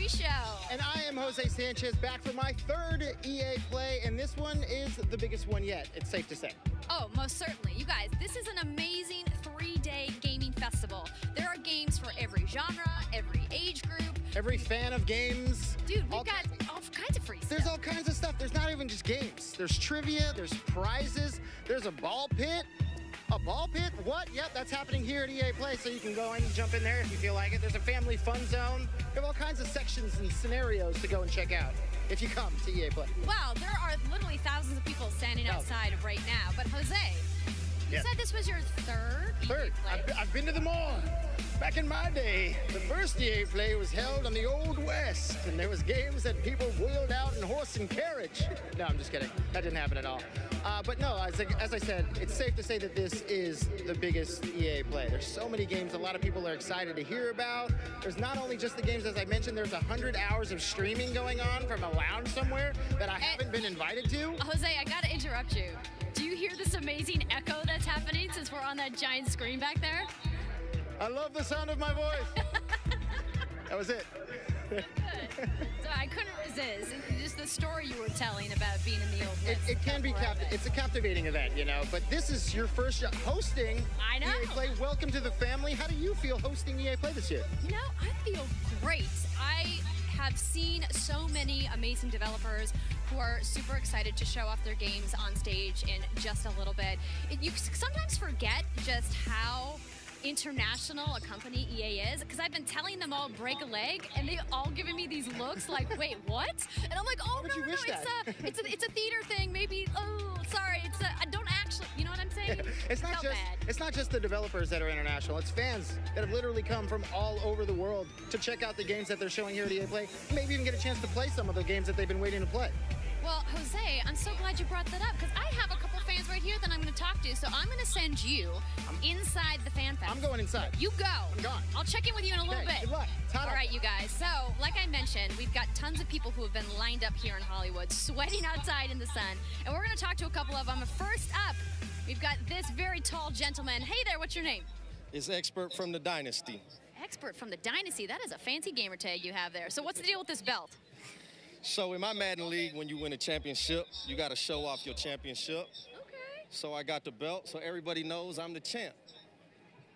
E3 show. And I am Jose Sanchez, back for my third EA Play, and this one is the biggest one yet, it's safe to say. Oh, most certainly. You guys, this is an amazing 3-day gaming festival. There are games for every genre, every age group. Every fan of games. Dude, we've got all kinds of free stuff. There's all kinds of stuff. There's not even just games. There's trivia, there's prizes, there's a ball pit. A ball pit? What? Yep, that's happening here at EA Play, so you can go in and jump in there if you feel like it. There's a family fun zone. We have all kinds of sections and scenarios to go and check out if you come to EA Play. Wow, there are literally thousands of people standing outside right now. But Jose, you said this was your third EA Play? I've been to them all. Back in my day, the first EA Play was held on the Old West, and there was games that people wheeled out in horse and carriage. No, I'm just kidding. That didn't happen at all. But no, as I said, it's safe to say that this is the biggest EA Play. There's so many games a lot of people are excited to hear about. There's not only just the games, as I mentioned, there's 100 hours of streaming going on from a lounge somewhere that I haven't been invited to. Jose, I gotta interrupt you. Do you hear this amazing echo that's happening since we're on that giant screen back there? I love the sound of my voice. That was it. Good. So I couldn't resist. Just the story you were telling about being in the Old West. It can be it's a captivating event, you know. But this is your first hosting EA Play. Welcome to the family. How do you feel hosting EA Play this year? You know, I feel great. I have seen so many amazing developers who are super excited to show off their games on stage in just a little bit. You sometimes forget just how international a company EA is, because I've been telling them all break a leg, and they all giving me these looks like, wait, what? And I'm like, oh, no, it's a theater thing. Maybe, oh, sorry, I don't actually, you know what I'm saying? It's not just the developers that are international. It's fans that have literally come from all over the world to check out the games that they're showing here at EA Play. Maybe even get a chance to play some of the games that they've been waiting to play. Well, Jose, I'm so glad you brought that up, because I have a couple fans right here that I'm going to talk to, so I'm going to send you inside the Fan Fest. I'm going inside. You go. I'm gone. I'll check in with you in a little bit. Good luck. All right, you guys. So, like I mentioned, we've got tons of people who have been lined up here in Hollywood, sweating outside in the sun, and we're going to talk to a couple of them. First up, we've got this very tall gentleman. Hey there, what's your name? It's Expert from the Dynasty. Expert from the Dynasty. That is a fancy gamer tag you have there. So what's the deal with this belt? So in my Madden League, when you win a championship, you got to show off your championship. Okay. So I got the belt, so everybody knows I'm the champ.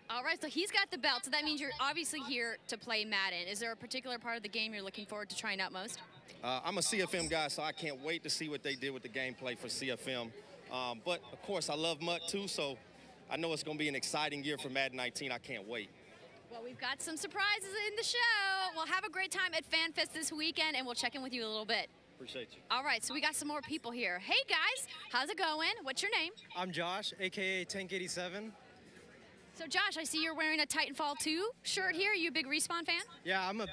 All right, so he's got the belt, so that means you're obviously here to play Madden. Is there a particular part of the game you're looking forward to trying out most? I'm a CFM guy, so I can't wait to see what they did with the gameplay for CFM. But, of course, I love MUT, too, so I know it's going to be an exciting year for Madden 19. I can't wait. Well, we've got some surprises in the show. We'll have a great time at FanFest this weekend, and we'll check in with you a little bit. Appreciate you. All right, so we got some more people here. Hey, guys, how's it going? What's your name? I'm Josh, a.k.a. Tank 87. So, Josh, I see you're wearing a Titanfall 2 shirt here. Are you a big Respawn fan? Yeah, I'm a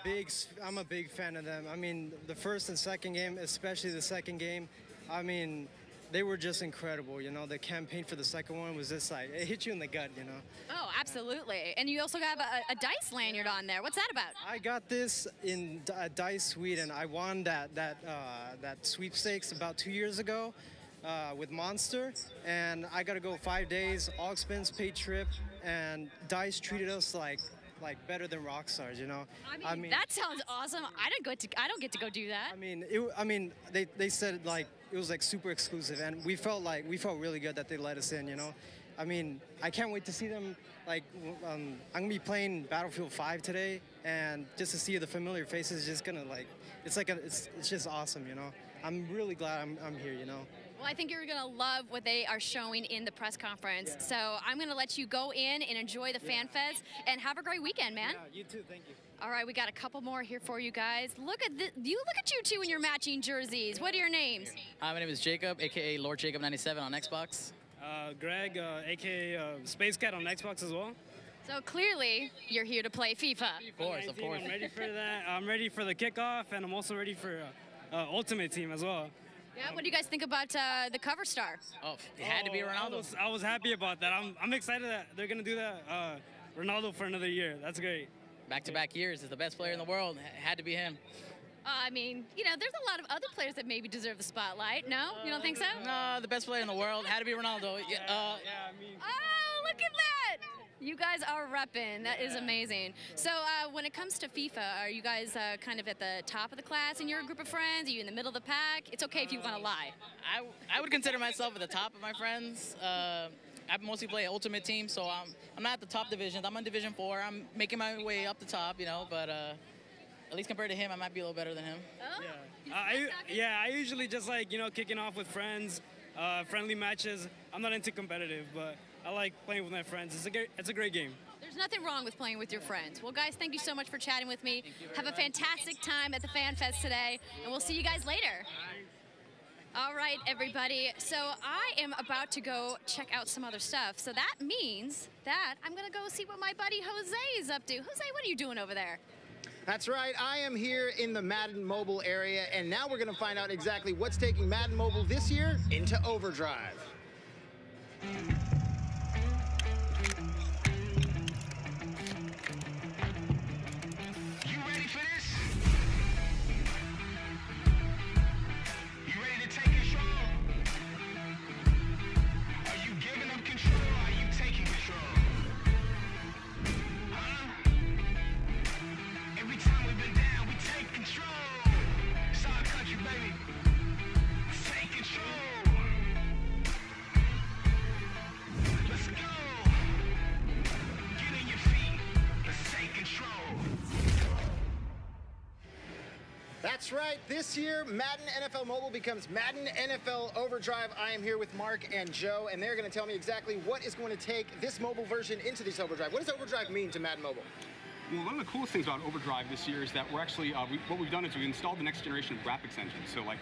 big fan of them. I mean, the first and second game, especially the second game, I mean, they were just incredible, you know. The campaign for the second one was just like, it hit you in the gut, you know. Oh, absolutely. And you also have a dice lanyard on there. What's that about? I got this in Dice Sweden. I won that sweepstakes about 2 years ago with Monster, and I got to go 5 days, all expense paid trip, and Dice treated us like better than rock stars, you know. I mean, that sounds awesome. I don't get to go do that. I mean, they said like it was like super exclusive, and we felt really good that they let us in, you know. I mean, I can't wait to see them. Like, I'm gonna be playing Battlefield 5 today, and just to see the familiar faces, just gonna like, it's just awesome, you know. I'm really glad I'm here, you know. Well, I think you're going to love what they are showing in the press conference. Yeah. So I'm going to let you go in and enjoy the Fan Fest, and have a great weekend, man. Yeah, you too. Thank you. All right, we got a couple more here for you guys. Look at you two in your matching jerseys. What are your names? My name is Jacob, a.k.a. Lord Jacob 97 on Xbox. Greg, a.k.a. Space Cat on Xbox as well. So clearly, you're here to play FIFA. Of course. I'm ready for that. I'm ready for the kickoff, and I'm also ready for Ultimate Team as well. Yeah, what do you guys think about the cover star? Oh, it had to be Ronaldo. I was happy about that. I'm excited that they're going to do that. Ronaldo for another year. That's great. Back-to-back years is the best player in the world. It had to be him. I mean, you know, there's a lot of other players that maybe deserve the spotlight. No? You don't think so? No, the best player in the world had to be Ronaldo. I mean... Oh, look at that! You guys are repping. That is amazing. So when it comes to FIFA, are you guys kind of at the top of the class in your group of friends? Are you in the middle of the pack? It's okay if you want to lie. I would consider myself at the top of my friends. I mostly play Ultimate Team, so I'm not at the top divisions. I'm on Division 4. I'm making my way up the top, you know, but at least compared to him, I might be a little better than him. Oh? Yeah. I usually just like, you know, kicking off with friends, friendly matches. I'm not into competitive, but I like playing with my friends. It's a great game. There's nothing wrong with playing with your friends. Well, guys, thank you so much for chatting with me. Have a fantastic time at the Fan Fest today, and we'll see you guys later. All right, everybody. So I am about to go check out some other stuff. So that means that I'm going to go see what my buddy Jose is up to. Jose, what are you doing over there? That's right, I am here in the Madden Mobile area, and now we're going to find out exactly what's taking Madden Mobile this year into overdrive. That's right. This year, Madden NFL Mobile becomes Madden NFL Overdrive. I am here with Mark and Joe, and they're going to tell me exactly what is going to take this mobile version into this Overdrive. What does Overdrive mean to Madden Mobile? Well, one of the coolest things about Overdrive this year is that we're actually, what we've done is we've installed the next generation of graphics engine. So like,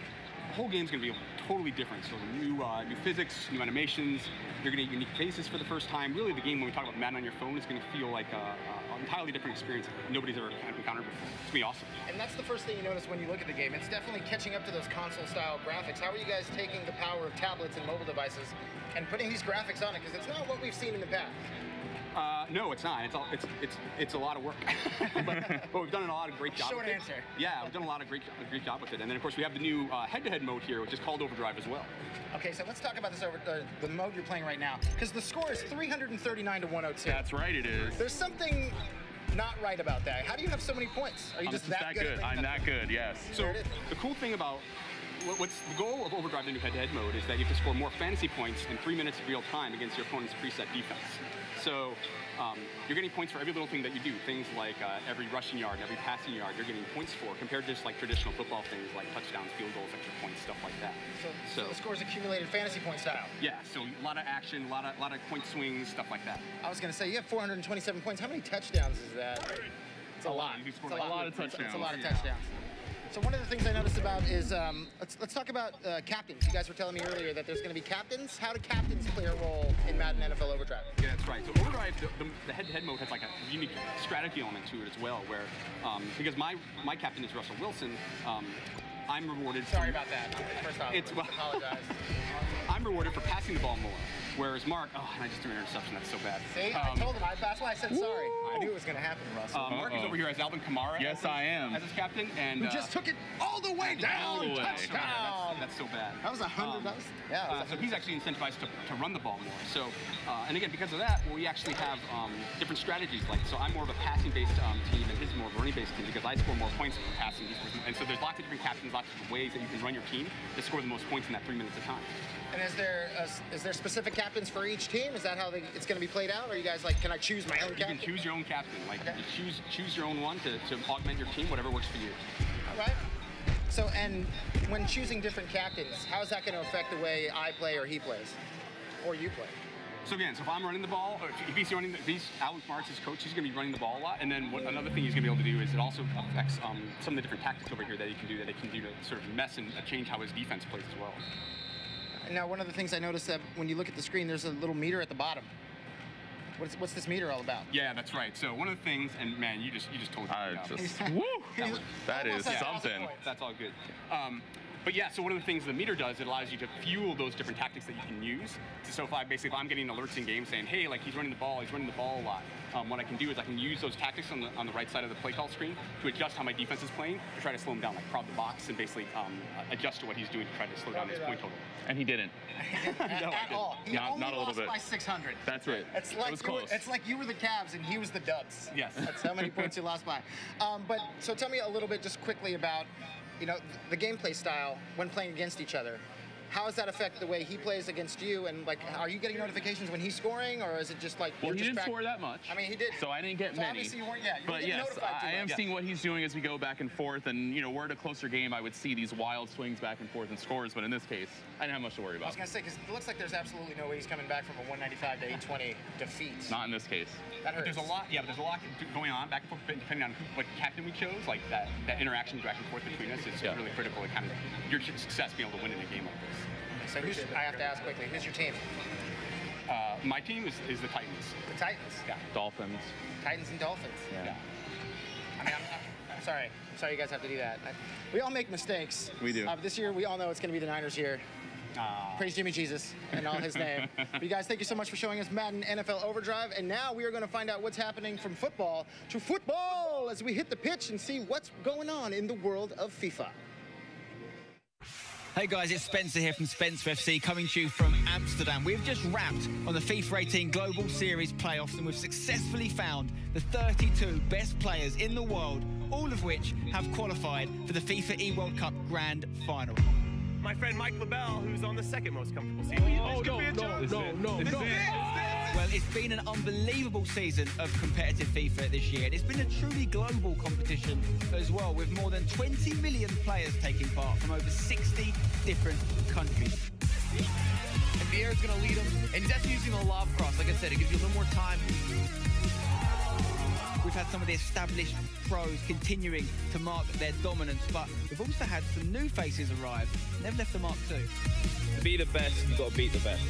the whole game's going to be totally different. So new physics, new animations, you're going to get unique faces for the first time. Really, the game, when we talk about Madden on your phone, is going to feel like an entirely different experience nobody's ever encountered before. It's going to be awesome. And that's the first thing you notice when you look at the game. It's definitely catching up to those console-style graphics. How are you guys taking the power of tablets and mobile devices and putting these graphics on it? Because it's not what we've seen in the past. No, it's not. It's a lot of work, but we've done a lot of great job. Short answer. Yeah, we've done a lot of great job with it. And then of course we have the new head-to-head mode here, which is called Overdrive as well. Okay, so let's talk about this the mode you're playing right now, because the score is 339 to 102. That's right, it is. There's something not right about that. How do you have so many points? Are you just that good? I'm that good. Yes. So the cool thing about what's the goal of Overdrive, the new head-to-head mode, is that you have to score more fantasy points in 3 minutes of real time against your opponent's preset defense. So you're getting points for every little thing that you do. Things like every rushing yard, every passing yard, you're getting points for, compared to just like traditional football things like touchdowns, field goals, extra points, stuff like that. So the score's accumulated fantasy point style. Yeah, so a lot of action, a lot of point swings, stuff like that. I was going to say, you have 427 points. How many touchdowns is that? It's a lot. It's a lot of touchdowns. It's a lot of touchdowns. So one of the things I noticed about is, let's talk about captains. You guys were telling me earlier that there's going to be captains. How do captains play a role in Madden NFL Overdrive? Yeah, that's right. So Overdrive, the head-to-head mode has like a unique strategy element to it as well, where because my captain is Russell Wilson, I'm rewarded. Sorry about that. First off, apologize. I'm rewarded for passing the ball more. Whereas Mark, and I just threw an interception. That's so bad. See, I told him. That's why I said sorry. I knew it was going to happen, Russell. Mark is over here as Alvin Kamara. Yes, I am. As his captain, and who just took it all the way down. Touchdown. That's so bad. That was 100. So he's actually incentivized to run the ball more. So, and again, because of that, we actually have different strategies. Like, so I'm more of a passing-based team, and his is more of a running-based team because I score more points for passing. And so there's lots of different captains, lots of ways that you can run your team to score the most points in that 3 minutes of time. And is there specific captains for each team? Is that how it's going to be played out? Or are you guys like, can I choose my own captain? You can choose your own captain. Like, you choose your own one to augment your team, whatever works for you. All right. So, and when choosing different captains, how is that going to affect the way I play or he plays? Or you play? So again, so if I'm running the ball, or if he's running, Alan Smart's his coach, he's going to be running the ball a lot. And then another thing he's going to be able to do is it also affects some of the different tactics over here that he can do to sort of mess and change how his defense plays as well. Now, one of the things I noticed that when you look at the screen, there's a little meter at the bottom. What's this meter all about? Yeah, that's right. So one of the things, and man, you just told me. That is something. That's all good. But yeah, so one of the things the meter does, it allows you to fuel those different tactics that you can use. So if I'm getting alerts in game saying, hey, like he's running the ball a lot, what I can do is I can use those tactics on the right side of the play call screen to adjust how my defense is playing, to try to slow him down, like prod the box and basically adjust to what he's doing to try to slow down his point total. And he didn't. At all. He Yeah, only not a little lost bit. by 600. That's right. It's like it was close. it's like you were the Cavs and he was the Dubs. Yes. That's how many points you lost by. But so tell me a little bit just quickly about, you know, the gameplay style when playing against each other. How does that affect the way he plays against you? And like, are you getting notifications when he's scoring, or is it just like? Well, he didn't score that much. I mean, he did. So I didn't get so many. Obviously, you weren't. Yeah, you but weren't getting yes, notified too I am much. seeing what he's doing as we go back and forth. And you know, were it a closer game, I would see these wild swings back and forth in scores. But in this case, I didn't have much to worry I about. was gonna say, because it looks like there's absolutely no way he's coming back from a 195 to 820 defeat. Not in this case. That hurts. But there's a lot going on back and forth depending on what captain we chose. Like that interaction back and forth between us is really critical. It kind of your success being able to win in a game like this. So I have to ask quickly, who's your team? My team is the Titans. The Titans. Yeah. Dolphins. Titans and Dolphins. Yeah. I mean, I'm sorry. I'm sorry you guys have to do that. We all make mistakes. We do. This year, we all know it's going to be the Niners year. Praise Jimmy Jesus and all his name. But you guys, thank you so much for showing us Madden NFL Overdrive. And now we are going to find out what's happening from football to football as we hit the pitch and see what's going on in the world of FIFA. Hey guys, it's Spencer here from Spencer FC, coming to you from Amsterdam. We've just wrapped on the FIFA 18 Global Series playoffs, and we've successfully found the 32 best players in the world, all of which have qualified for the FIFA E-World Cup Grand Final. My friend Mike LaBelle, who's on the second most comfortable seat. No. Well, it's been an unbelievable season of competitive FIFA this year, and it's been a truly global competition as well, with more than 20 million players taking part from over 60 different countries. And Vieira's going to lead him, and he's actually using the lob cross. Like I said, it gives you a little more time. We've had some of the established pros continuing to mark their dominance, but we've also had some new faces arrive, and they've left a mark too. To be the best, you've got to beat the best.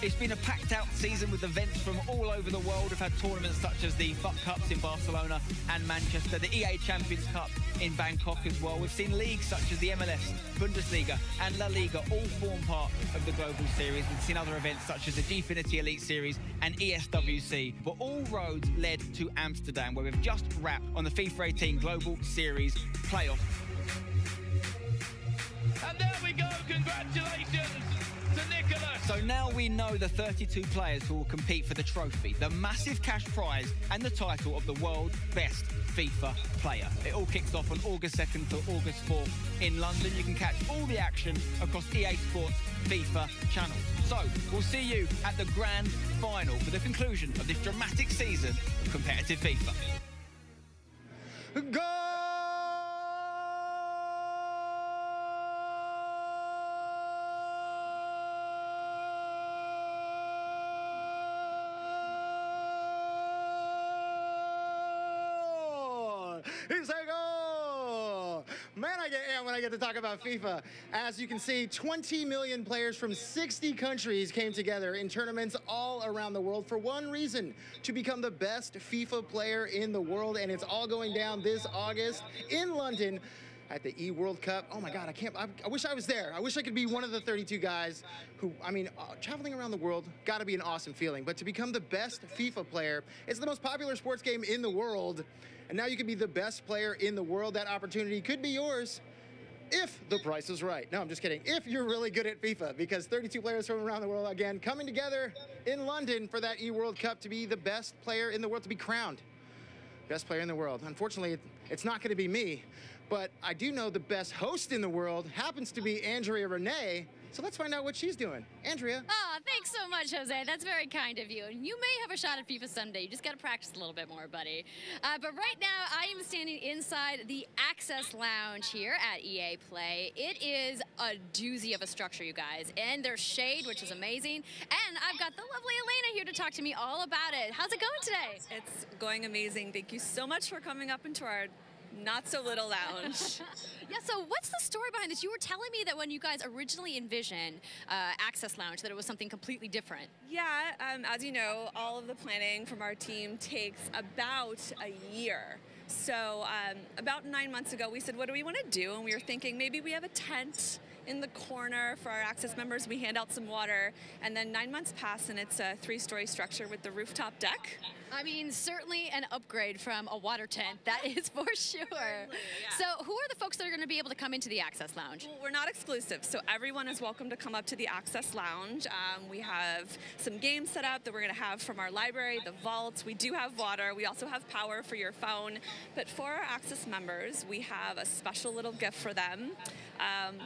It's been a packed-out season with events from all over the world. We've had tournaments such as the FUT Cups in Barcelona and Manchester, the EA Champions Cup in Bangkok as well. We've seen leagues such as the MLS, Bundesliga and La Liga all form part of the Global Series. We've seen other events such as the Gfinity Elite Series and ESWC, but all roads led to Amsterdam, where we've just wrapped on the FIFA 18 Global Series playoff. And there we go, congratulations to Nicholas. So now we know the 32 players who will compete for the trophy, the massive cash prize and the title of the world's best FIFA player. It all kicks off on August 2nd to August 4th in London. You can catch all the action across EA Sports FIFA channels. So we'll see you at the grand final for the conclusion of this dramatic season of competitive FIFA. Go! He's like, oh, man, I get when I get to talk about FIFA. As you can see, 20 million players from 60 countries came together in tournaments all around the world for one reason, to become the best FIFA player in the world. And it's all going down this August in London at the E-World Cup. Oh my God, I wish I was there. I wish I could be one of the 32 guys who, I mean, traveling around the world, gotta be an awesome feeling. But to become the best FIFA player, it's the most popular sports game in the world. And now you can be the best player in the world. That opportunity could be yours if the price is right. No, I'm just kidding. If you're really good at FIFA, because 32 players from around the world, again, coming together in London for that E-World Cup to be the best player in the world, to be crowned best player in the world. Unfortunately, it's not going to be me, but I do know the best host in the world happens to be Andrea Renee. So let's find out what she's doing. Andrea. Oh, thanks so much, Jose. That's very kind of you. And you may have a shot at FIFA someday. You just got to practice a little bit more, buddy. But right now, I am standing inside the Access Lounge here at EA Play. It is a doozy of a structure, you guys. And there's shade, which is amazing. And I've got the lovely Elena here to talk to me all about it. How's it going today? It's going amazing. Thank you so much for coming up into our not-so-little lounge. Yeah, so what's the story behind this? You were telling me that when you guys originally envisioned Access Lounge, that it was something completely different. Yeah, as you know, all of the planning from our team takes about a year. So about 9 months ago, we said, what do we want to do? And we were thinking maybe we have a tent in the corner for our Access members. We hand out some water. And then 9 months pass, and it's a 3-story structure with the rooftop deck. I mean, certainly an upgrade from a water tent, that is for sure. So who are the folks that are going to be able to come into the Access Lounge? Well, we're not exclusive, so everyone is welcome to come up to the Access Lounge. We have some games set up that we're going to have from our library, the vaults. We do have water. We also have power for your phone. But for our Access members, we have a special little gift for them.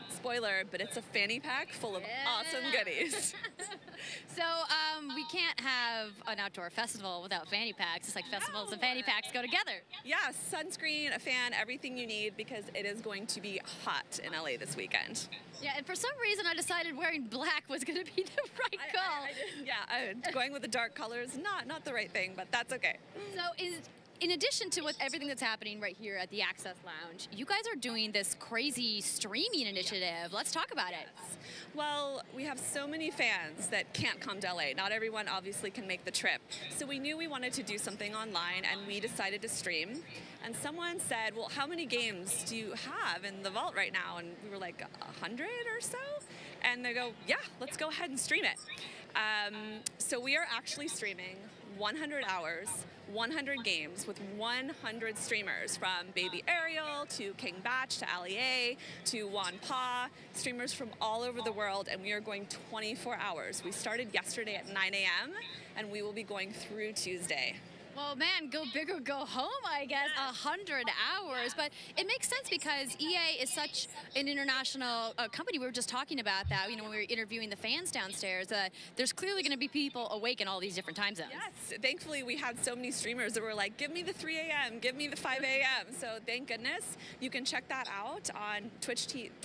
Spoiler, but it's a fanny pack full of awesome goodies. So we can't have an outdoor festival without fanny packs. It's like festivals and fanny packs go together. Yes, sunscreen, a fan, everything you need, because it is going to be hot in LA this weekend. Yeah, and for some reason I decided wearing black was going to be the right call. Going with the dark colors, not the right thing, but that's okay. So in addition to everything that's happening right here at the Access Lounge, you guys are doing this crazy streaming initiative. Let's talk about it. Well, we have so many fans that can't come to LA. Not everyone obviously can make the trip. So we knew we wanted to do something online, and we decided to stream. And someone said, well, how many games do you have in the vault right now? And we were like, 100 or so? And they go, yeah, let's go ahead and stream it. So we are actually streaming 100 hours, 100 games with 100 streamers, from Baby Ariel to King Batch to Ali A to Juan Pa, streamers from all over the world, and we are going 24 hours. We started yesterday at 9 a.m. and we will be going through Tuesday. Well, man, go big or go home, I guess. 100 hours. But it makes sense because EA is such an international company. We were just talking about that, when we were interviewing the fans downstairs. There's clearly going to be people awake in all these different time zones. Yes. Thankfully, we had so many streamers that were like, give me the 3 a.m., give me the 5 a.m. So thank goodness. You can check that out on twitch.tv/EA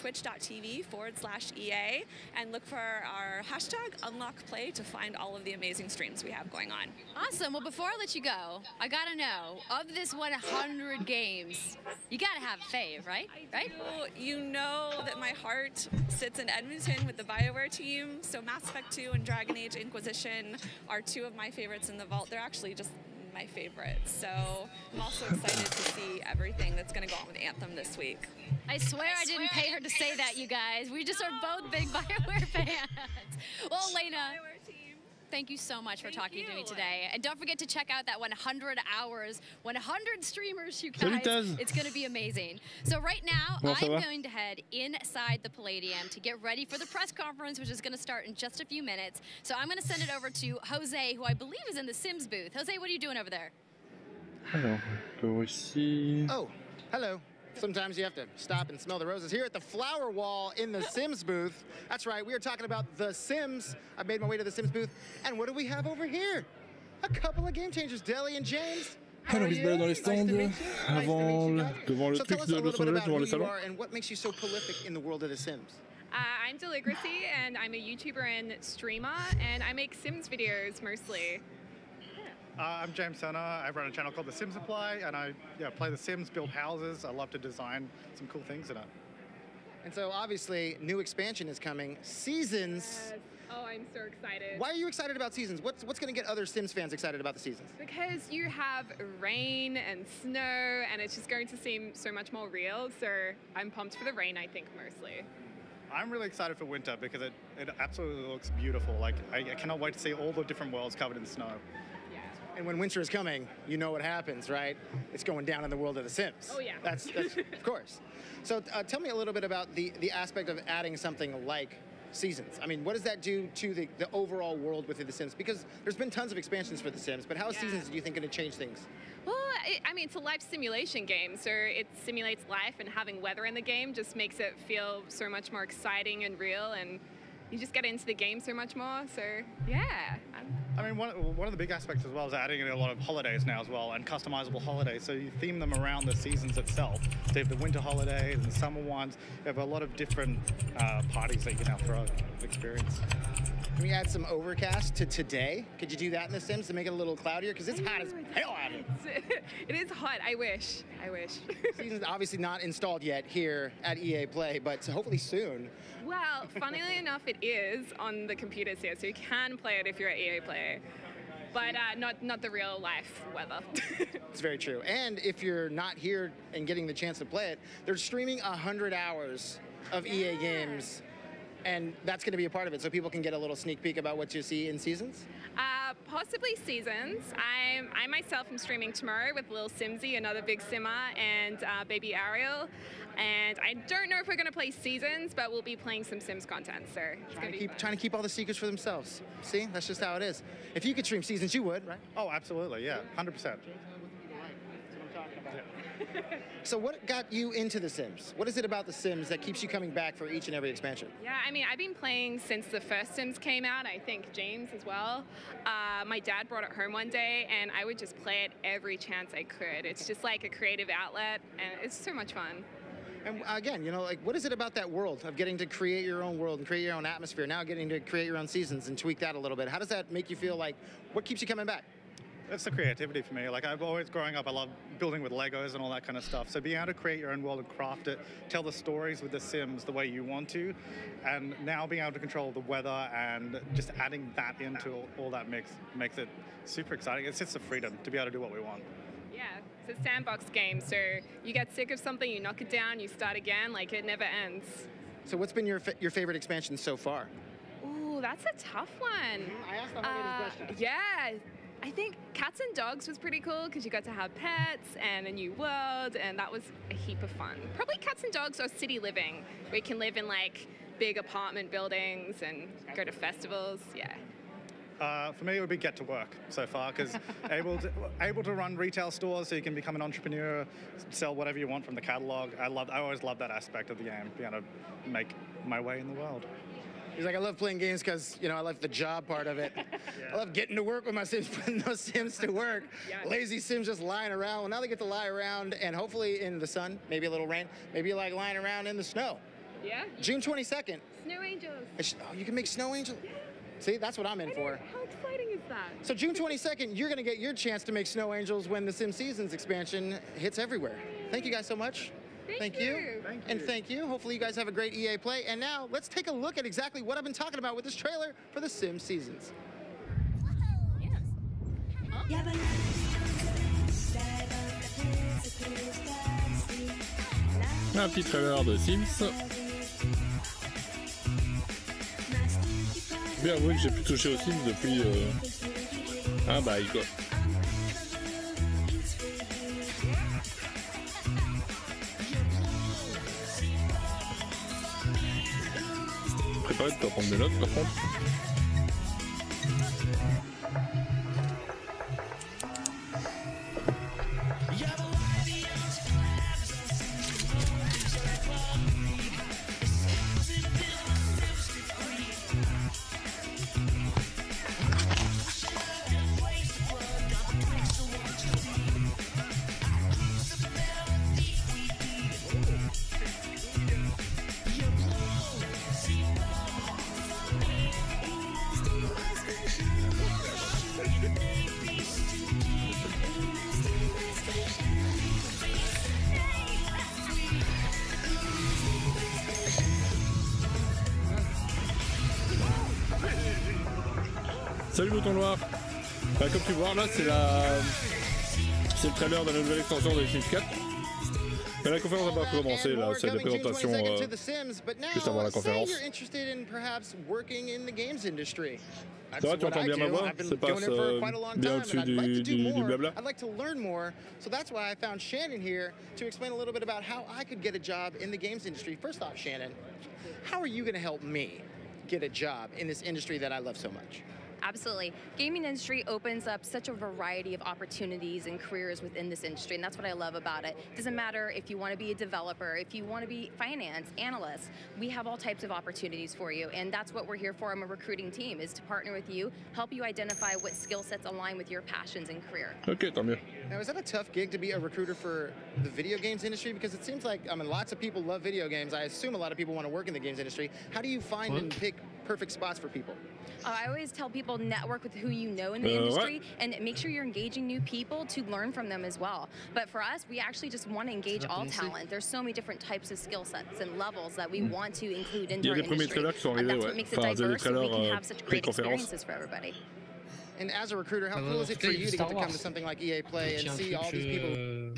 and look for our hashtag UnlockPlay to find all of the amazing streams we have going on. Awesome. Well, before I let you go, I gotta know, of this 100 games, you gotta have a fave, right? Right? You know that my heart sits in Edmonton with the BioWare team, so Mass Effect 2 and Dragon Age Inquisition are two of my favorites in the vault. They're actually just my favorites, so I'm also excited to see everything that's gonna go on with Anthem this week. I swear I didn't pay her to say that, you guys. We just are both big BioWare fans. Well, Elena, thank you so much for talking to me today. And don't forget to check out that 100 hours, 100 streamers, you guys. It's going to be amazing. So right now, I'm going to head inside the Palladium to get ready for the press conference, which is going to start in just a few minutes. So I'm going to send it over to Jose, who I believe is in the Sims booth. Jose, what are you doing over there? Alors, aussi. Oh, hello. Sometimes you have to stop and smell the roses. Here at the flower wall in the Sims booth. That's right, we are talking about The Sims. I made my way to the Sims booth. And what do we have over here? A couple of game changers, Deli and James. Alors, il se balade dans les stands, devant le truc de Los Angeles, devant le salon. And what makes you so prolific in the world of The Sims? I'm Deligracy, and I'm a YouTuber and streamer, and I make Sims videos mostly. I'm James Senna. I run a channel called The Sims Supply, and I play The Sims, build houses. I love to design some cool things in it. And so obviously, new expansion is coming. Seasons. Yes. Oh, I'm so excited. Why are you excited about Seasons? What's going to get other Sims fans excited about the Seasons? Because you have rain and snow, and it's just going to seem so much more real. So I'm pumped for the rain, I think, mostly. I'm really excited for winter because it absolutely looks beautiful. Like, I cannot wait to see all the different worlds covered in snow. And when winter is coming, you know what happens, right? It's going down in the world of The Sims. Oh, yeah. That's of course. So tell me a little bit about the aspect of adding something like Seasons. I mean, what does that do to the overall world within The Sims? Because there's been tons of expansions for The Sims, but how is Seasons, do you think, going to change things? Well, I mean, it's a life simulation game, so it simulates life, and having weather in the game just makes it feel so much more exciting and real, and you just get into the game so much more, so yeah. I mean, one of the big aspects as well is adding in a lot of holidays now as well, and customizable holidays. So you theme them around the seasons itself. So you have the winter holidays and summer ones. You have a lot of different parties that you can now throw experience. Can we add some overcast to today? Could you do that in The Sims to make it a little cloudier? Because it's hot as hell out here. It is hot. I wish. Season's obviously not installed yet here at EA Play, but hopefully soon. Well, funnily enough, it is on the computers here, so you can play it if you're at EA Play. but not the real life weather. It's very true. And if you're not here and getting the chance to play it, they're streaming 100 hours of EA games, and that's going to be a part of it, so people can get a little sneak peek about what you see in Seasons? Possibly Seasons. I myself am streaming tomorrow with Lil Simsy, another big simmer, and baby Ariel. And I don't know if we're going to play Seasons, but we'll be playing some Sims content, so it's going to be fun. Trying to keep all the secrets for themselves. See, that's just how it is. If you could stream Seasons, you would, right? Oh, absolutely, yeah, 100%. So what got you into The Sims? What is it about The Sims that keeps you coming back for each and every expansion? Yeah, I mean, I've been playing since the first Sims came out. I think James as well. My dad brought it home one day, and I would just play it every chance I could. It's just like a creative outlet, and it's so much fun. And again, you know, like, what is it about that world of getting to create your own world and create your own atmosphere, now getting to create your own seasons and tweak that a little bit? How does that make you feel? Like, what keeps you coming back? It's the creativity for me. Like, I've always, growing up, I love building with Legos and all that kind of stuff. So being able to create your own world and craft it, tell the stories with the Sims the way you want to, and now being able to control the weather and just adding that into all that makes it super exciting. It's just the freedom to be able to do what we want. Yeah, it's a sandbox game, so you get sick of something, you knock it down, you start again, like it never ends. So what's been your favorite expansion so far? Ooh, that's a tough one. I asked the hardest question. Yeah. I think Cats and Dogs was pretty cool because you got to have pets and a new world, and that was a heap of fun. Probably Cats and Dogs or City Living, where you can live in like big apartment buildings and go to festivals. Yeah. For me, it would be Get to Work so far, because able to run retail stores so you can become an entrepreneur, sell whatever you want from the catalog. I always love that aspect of the game, being able to make my way in the world. He's like, I love playing games because, you know, I like the job part of it. Yeah. I love getting to work with my Sims, putting those Sims to work. Yeah. Lazy Sims just lying around. Well, now they get to lie around, and hopefully in the sun, maybe a little rain, maybe like lying around in the snow. Yeah. June 22nd. Snow angels. Oh, you can make snow angels? Yeah. See, that's what I'm in for. How exciting is that? So June 22nd, you're going to get your chance to make snow angels when the Sim Seasons expansion hits everywhere. Thank you guys so much. Thank you. And thank you. Hopefully you guys have a great EA play. And now let's take a look at exactly what I've been talking about with this trailer for the Sim Seasons. Un petit trailer de Sims. Je vais avouer que j'ai plus touché aux Sims depuis un bail, quoi. Préparez de pas prendre des notes par contre. Salut Bouton Noir. Enfin, comme tu vois là c'est le trailer de la nouvelle extension de Sims 4. Mais la conférence n'a pas commencé là, c'est la présentation juste avant la conférence. Ça va, tu entends bien ma voix? Ça passe bien au-dessus du blabla? I'd like to learn more, so that's why I found Shannon here to explain a little bit about how I could get a job in the games industry. First off, Shannon, how are you going to help me get a job in this industry that I love so much? Absolutely. Gaming industry opens up such a variety of opportunities and careers within this industry, and that's what I love about it. It doesn't matter if you want to be a developer, if you want to be finance, analyst, we have all types of opportunities for you, and that's what we're here for. I'm a recruiting team, is to partner with you, help you identify what skill sets align with your passions and career. Okay, tant mieux. Now, is that a tough gig to be a recruiter for the video games industry? Because it seems like, I mean, lots of people love video games. I assume a lot of people want to work in the games industry. How do you find and pick perfect spots for people? I always tell people network with who you know in the industry and make sure you're engaging new people to learn from them as well. But for us, we actually just want to engage all talent. There's so many different types of skill sets and levels that we want to include into our industry. And that's what makes it diverse, and we can have such great experiences for everybody. And as a recruiter, how cool is it for you to get to come to something like EA Play and see all these people?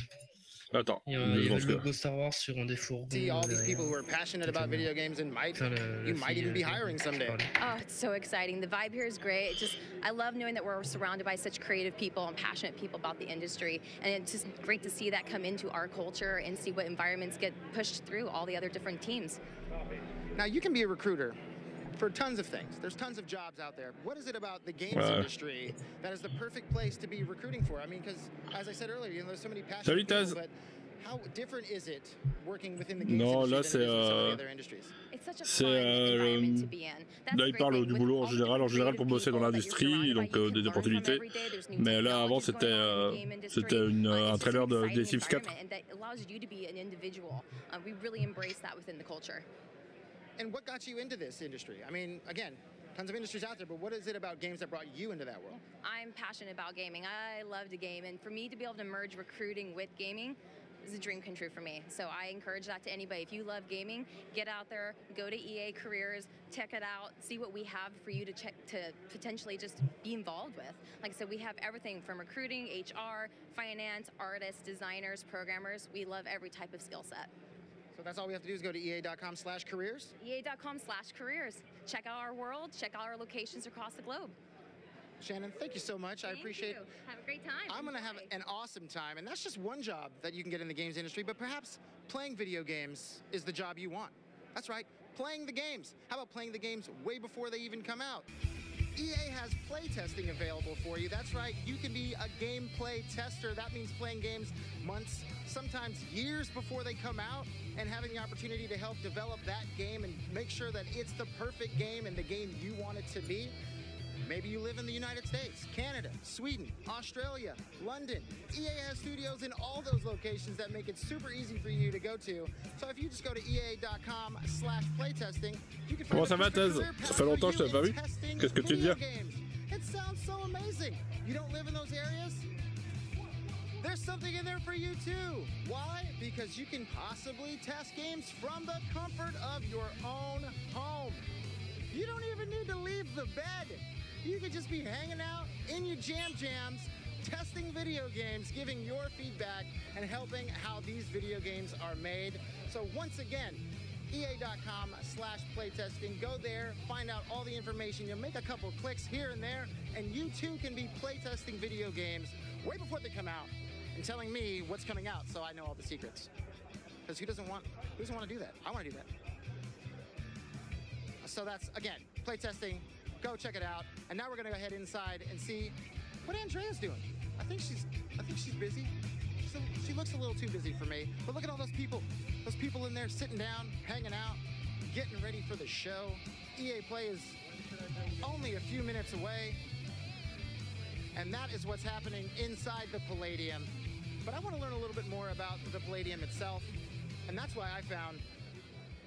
Attends, il y avait le logo Star Wars sur un des fourgons. See all these people who are passionate about video games and you might even be hiring someday. Oh, it's so exciting. The vibe here is great. I love knowing that we're surrounded by such creative people and passionate people about the industry. And it's just great to see that come into our culture and see what environments get pushed through all the other different teams. Now, you can be a recruiter for tons of things. There's tons of jobs out there. What is it about the games industry that is the perfect place to be recruiting for? I mean, because as I said earlier, there's so many passionate people, but how different is it working within the games industry than it is in some of the other industries? Là, il parle du boulot en général pour bosser dans l'industrie, donc des opportunités. Mais là, avant, c'était un trailer des Sims 4. And what got you into this industry? I mean, again, tons of industries out there, but what is it about games that brought you into that world? I'm passionate about gaming. I love to game, and for me to be able to merge recruiting with gaming is a dream come true for me. So I encourage that to anybody. If you love gaming, get out there, go to EA Careers, check it out, see what we have for you to potentially just be involved with. Like I said, we have everything from recruiting, HR, finance, artists, designers, programmers. We love every type of skill set. So that's all we have to do is go to ea.com/careers? ea.com/careers. Check out our world, check out our locations across the globe. Shannon, thank you so much. I appreciate it. Have a great time. I'm going to have an awesome time. And that's just one job that you can get in the games industry, but perhaps playing video games is the job you want. That's right, playing the games. How about playing the games way before they even come out? EA has play testing available for you. That's right, you can be a gameplay tester. That means playing games months, sometimes years before they come out, and having the opportunity to help develop that game and make sure that it's the perfect game and the game you want it to be. Maybe you live in the United States, Canada, Sweden, Australia, London. EA has studios in all those locations that make it super easy for you to go to. So if you just go to ea.com/playtesting, you can find Comment ça va, Tez? Ça fait longtemps que je t'avais pas vu. Qu'est-ce que tu dis? It sounds so amazing. You don't live in those areas? There's something in there for you too. Why? Because you can possibly test games from the comfort of your own home. You don't even need to leave the bed. You could just be hanging out in your jams, testing video games, giving your feedback, and helping how these video games are made. So once again, ea.com/playtesting. Go there, find out all the information. You'll make a couple clicks here and there, and you too can be playtesting video games way before they come out and telling me what's coming out so I know all the secrets. Because who doesn't want to do that? I want to do that. So that's, again, playtesting. Go check it out. And now we're going to go ahead inside and see what Andrea's doing. I think she's busy. She looks a little too busy for me. But look at all those people in there sitting down, hanging out, getting ready for the show. EA Play is only a few minutes away. And that is what's happening inside the Palladium. But I want to learn a little bit more about the Palladium itself. And that's why I found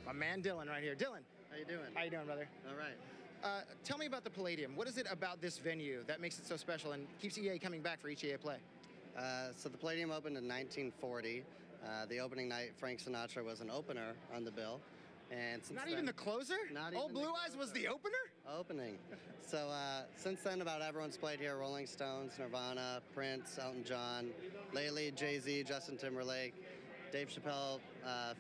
my man Dylan right here. Dylan. How you doing? How you doing, brother? All right. Tell me about the Palladium. What is it about this venue that makes it so special and keeps EA coming back for each EA Play? So the Palladium opened in 1940. The opening night, Frank Sinatra was an opener on the bill. And since Not even the closer? Old Blue Eyes was the opener? Opening. So since then, about everyone's played here. Rolling Stones, Nirvana, Prince, Elton John, lately Jay-Z, Justin Timberlake. Dave Chappelle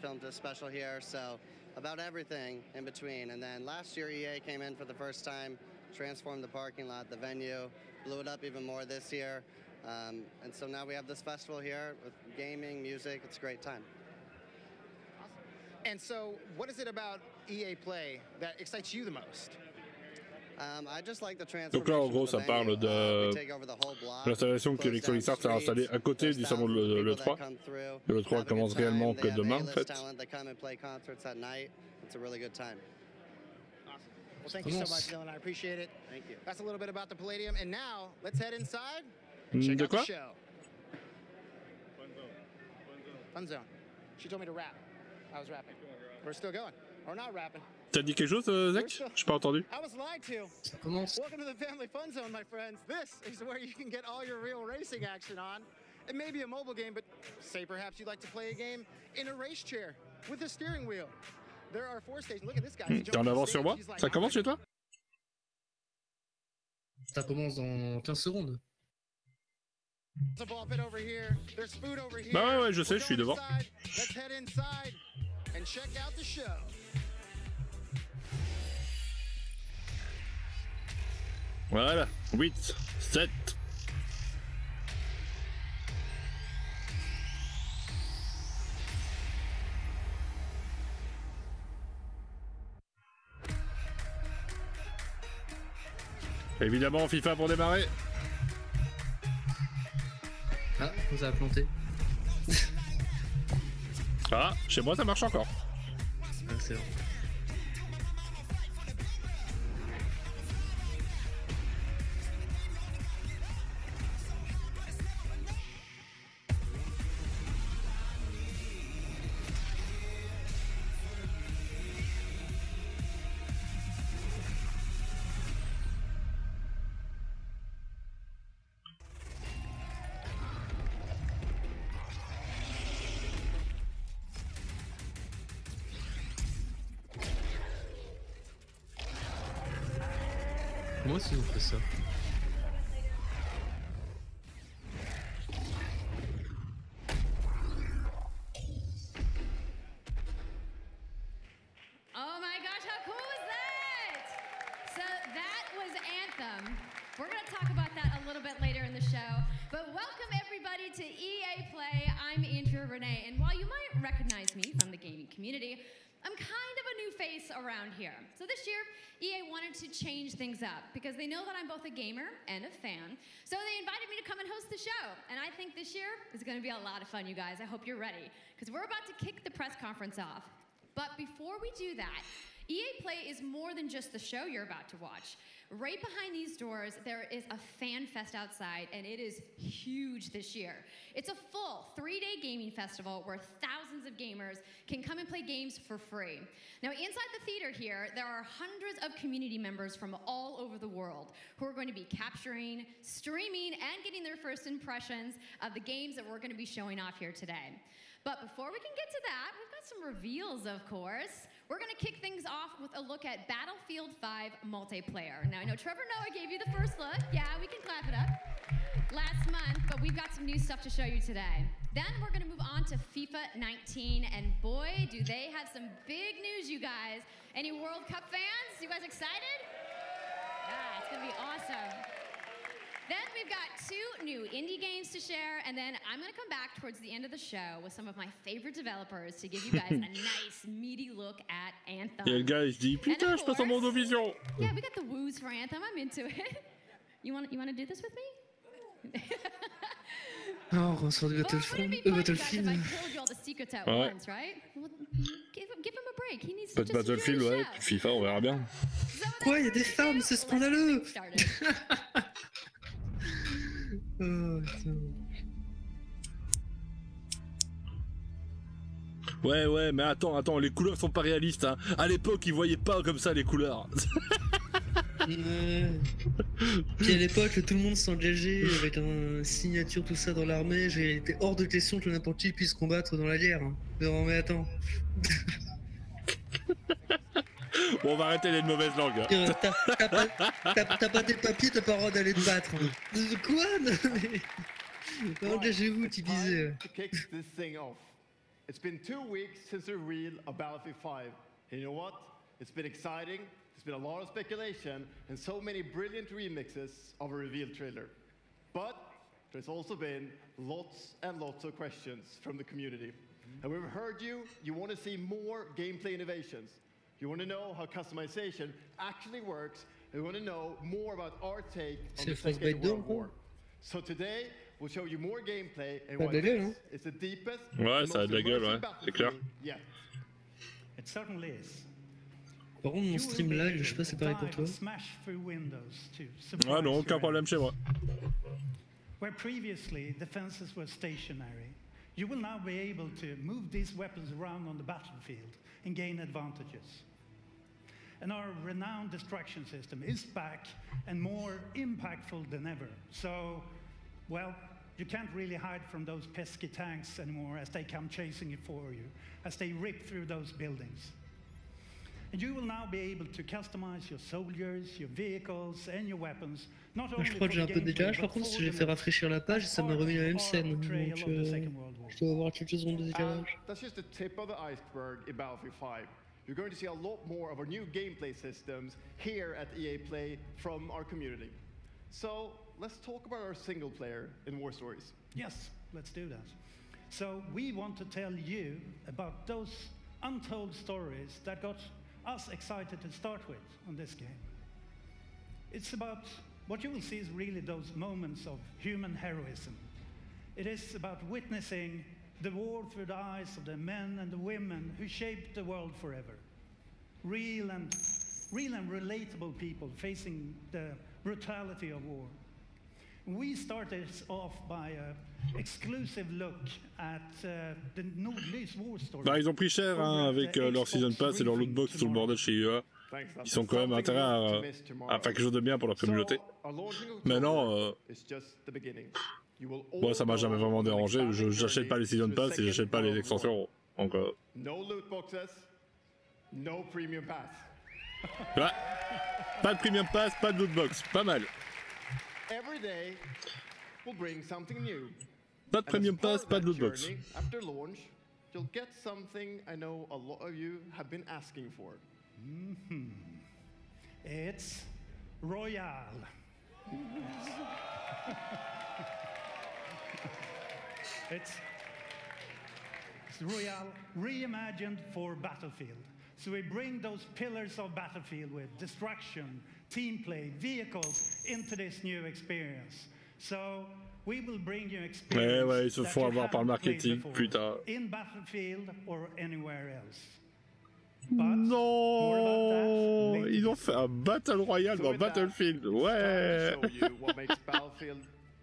filmed a special here, so about everything in between. And then last year, EA came in for the first time, transformed the parking lot, the venue, blew it up even more this year. And so now we have this festival here with gaming, music. It's a great time. Awesome. And so what is it about EA Play that excites you the most? Donc là, en gros, ça parle de l'installation que Electronic Arts a installée à côté du salon de l'E3. L'E3 commence réellement que demain, en fait. Well, thank you so much, Dylan. I appreciate it. Thank you. That's a little bit about the Palladium. And now, let's head inside and check out the show. Fun zone. She told me to rap. I was rapping. We're still going. We're not rapping. T'as dit quelque chose, Zach? J'ai pas entendu. I was lied to. Welcome to the Family Fun Zone, my friends. This is where you can get all your real racing action on. It may be a mobile game, but say perhaps you'd like to play a game in a race chair with a steering wheel. There are 4 stations. Look at this guy. T'es en avance sur moi? Ça commence chez toi? Ça commence dans 15 secondes. Bah ouais, je sais, je suis devant. Voilà, 8, 7. Évidemment, FIFA pour démarrer. Ah, vous avez planté. Ah, chez moi ça marche encore. Ah, c'est vrai. Moi aussi on fait ça. Oh my gosh, how cool is that? So that was Anthem. We're going to talk about that a little bit later in the show. But welcome everybody to EA Play. I'm Andrea Renee, and while you might recognize me from the gaming community, I'm kind of a new face around here. So this year, EA wanted to change things up because they know that I'm both a gamer and a fan. So they invited me to come and host the show. And I think this year is going to be a lot of fun, you guys. I hope you're ready because we're about to kick the press conference off. But before we do that, EA Play is more than just the show you're about to watch. Right behind these doors, there is a fan fest outside, and it is huge this year. It's a full 3-day gaming festival where thousands of gamers can come and play games for free. Now, inside the theater here, there are hundreds of community members from all over the world who are going to be capturing, streaming, and getting their first impressions of the games that we're going to be showing off here today. But before we can get to that, we've got some reveals, of course. We're going to kick things off with a look at Battlefield 5 multiplayer. Now, I know Trevor Noah gave you the first look. Yeah, we can clap it up. Last month, but we've got some new stuff to show you today. Then we're going to move on to FIFA 19, and boy, do they have some big news, you guys. Any World Cup fans? You guys excited? Yeah, it's going to be awesome. Then we've got 2 new indie games to share, and then I'm going to come back towards the end of the show with some of my favorite developers to give you guys a nice, meaty look at Anthem. Et le gars il se dit putain, je passe en mode vision. Yeah, we got the woos for Anthem. I'm into it. You want to do this with me? Oh, on sort de Battlefield. Ouais. Peut-être Battlefield, ouais, puis FIFA, on verra bien. Quoi, il y a des femmes, c'est scandaleux. Oh, Ouais, mais attends, les couleurs sont pas réalistes. Hein. À l'époque, ils voyaient pas comme ça les couleurs. Puis à l'époque, tout le monde s'engageait avec une signature, tout ça dans l'armée. J'ai été hors de question que n'importe qui puisse combattre dans la guerre. Hein. Non, mais attends. Bon, on va arrêter les mauvaises langues. T'as pas tes papiers, t'as pas le droit d'aller te battre. Quoi? Engagez-vous, tu disais. It's been 2 weeks since the reveal of Battlefield 5. And you know what? It's been exciting. There's been a lot of speculation and so many brilliant remixes of a reveal trailer. But there's also been lots and lots of questions from the community. And we've heard you want to see more gameplay innovations. You want to know how customization actually works. And you want to know more about our take on the Second World War. So today, we'll show you more gameplay and why this is the deepest, ouais, ça a de la gueule, ouais, c'est clair. It certainly is. Par contre, mon stream lag, je sais pas si c'est pareil pour toi. Ouais, non, aucun problème chez moi. Where previously defenses were stationary, you will now be able to move these weapons around on the battlefield and gain advantages. And our renowned destruction system is back and more impactful than ever. So, well, you can't really hide from those pesky tanks anymore as they come chasing it for you, as they rip through those buildings. And you will now be able to customize your soldiers, your vehicles and your weapons. Not only Je crois que j'ai un peu de décalage, par contre, si j'ai fait rafraîchir la page, ça m'a remis la même scène. Donc, je dois avoir quelques secondes de décalage. That's just the tip of the iceberg in Battlefield 5. You're going to see a lot more of our new gameplay systems here at EA Play from our community. So let's talk about our single player in War Stories. Yes, let's do that. So we want to tell you about those untold stories that got us excited to start with on this game. It's about, what you will see is really those moments of human heroism. It is about witnessing the war through the eyes of the men and the women who shaped the world forever. Real and relatable people facing the brutality of war. We started off by an exclusive look at the Nordlys war story. Bah, ils ont pris cher hein, avec leur Season Pass et leur lootbox tout le bordel chez EA. Ils sont quand même intérêt à faire quelque chose de bien pour leur communauté. Maintenant, moi ça m'a jamais vraiment dérangé. J'achète pas les Season Pass et j'achète pas les extensions. Donc, No loot boxes, no premium pass. Ouais. Pas de premium pass, pas de lootbox. Pas mal. Every day will bring something new. Pas de premium pass, pas de lootbox. After launch, you'll get something I know a lot of you have been asking for. It's Royale. It's Royale reimagined for Battlefield. So we bring those pillars of Battlefield with destruction, team play, vehicles into this new experience. So we will bring you experience ouais, ils se font avoir par le marketing, putain. In Battlefield or anywhere else. Non, ils ont fait un Battle Royale dans Battlefield, ouais.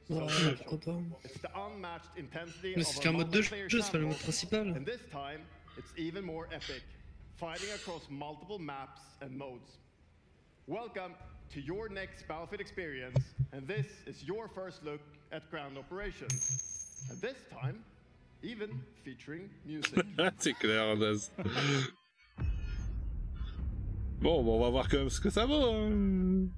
Non, pourquoi pas. Mais c'est qu'un mode de jeu, c'est pas le mode principal. Fighting across multiple maps and modes. Welcome to your next Battlefield experience, and this is your first look at ground operations. And this time, even featuring music. C'est clair, Daz. Bon, on va voir quand même ce que ça vaut. Hein.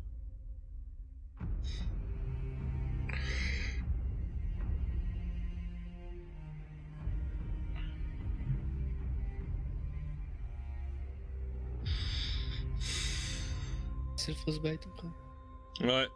C'est le Frostbite après. Ouais.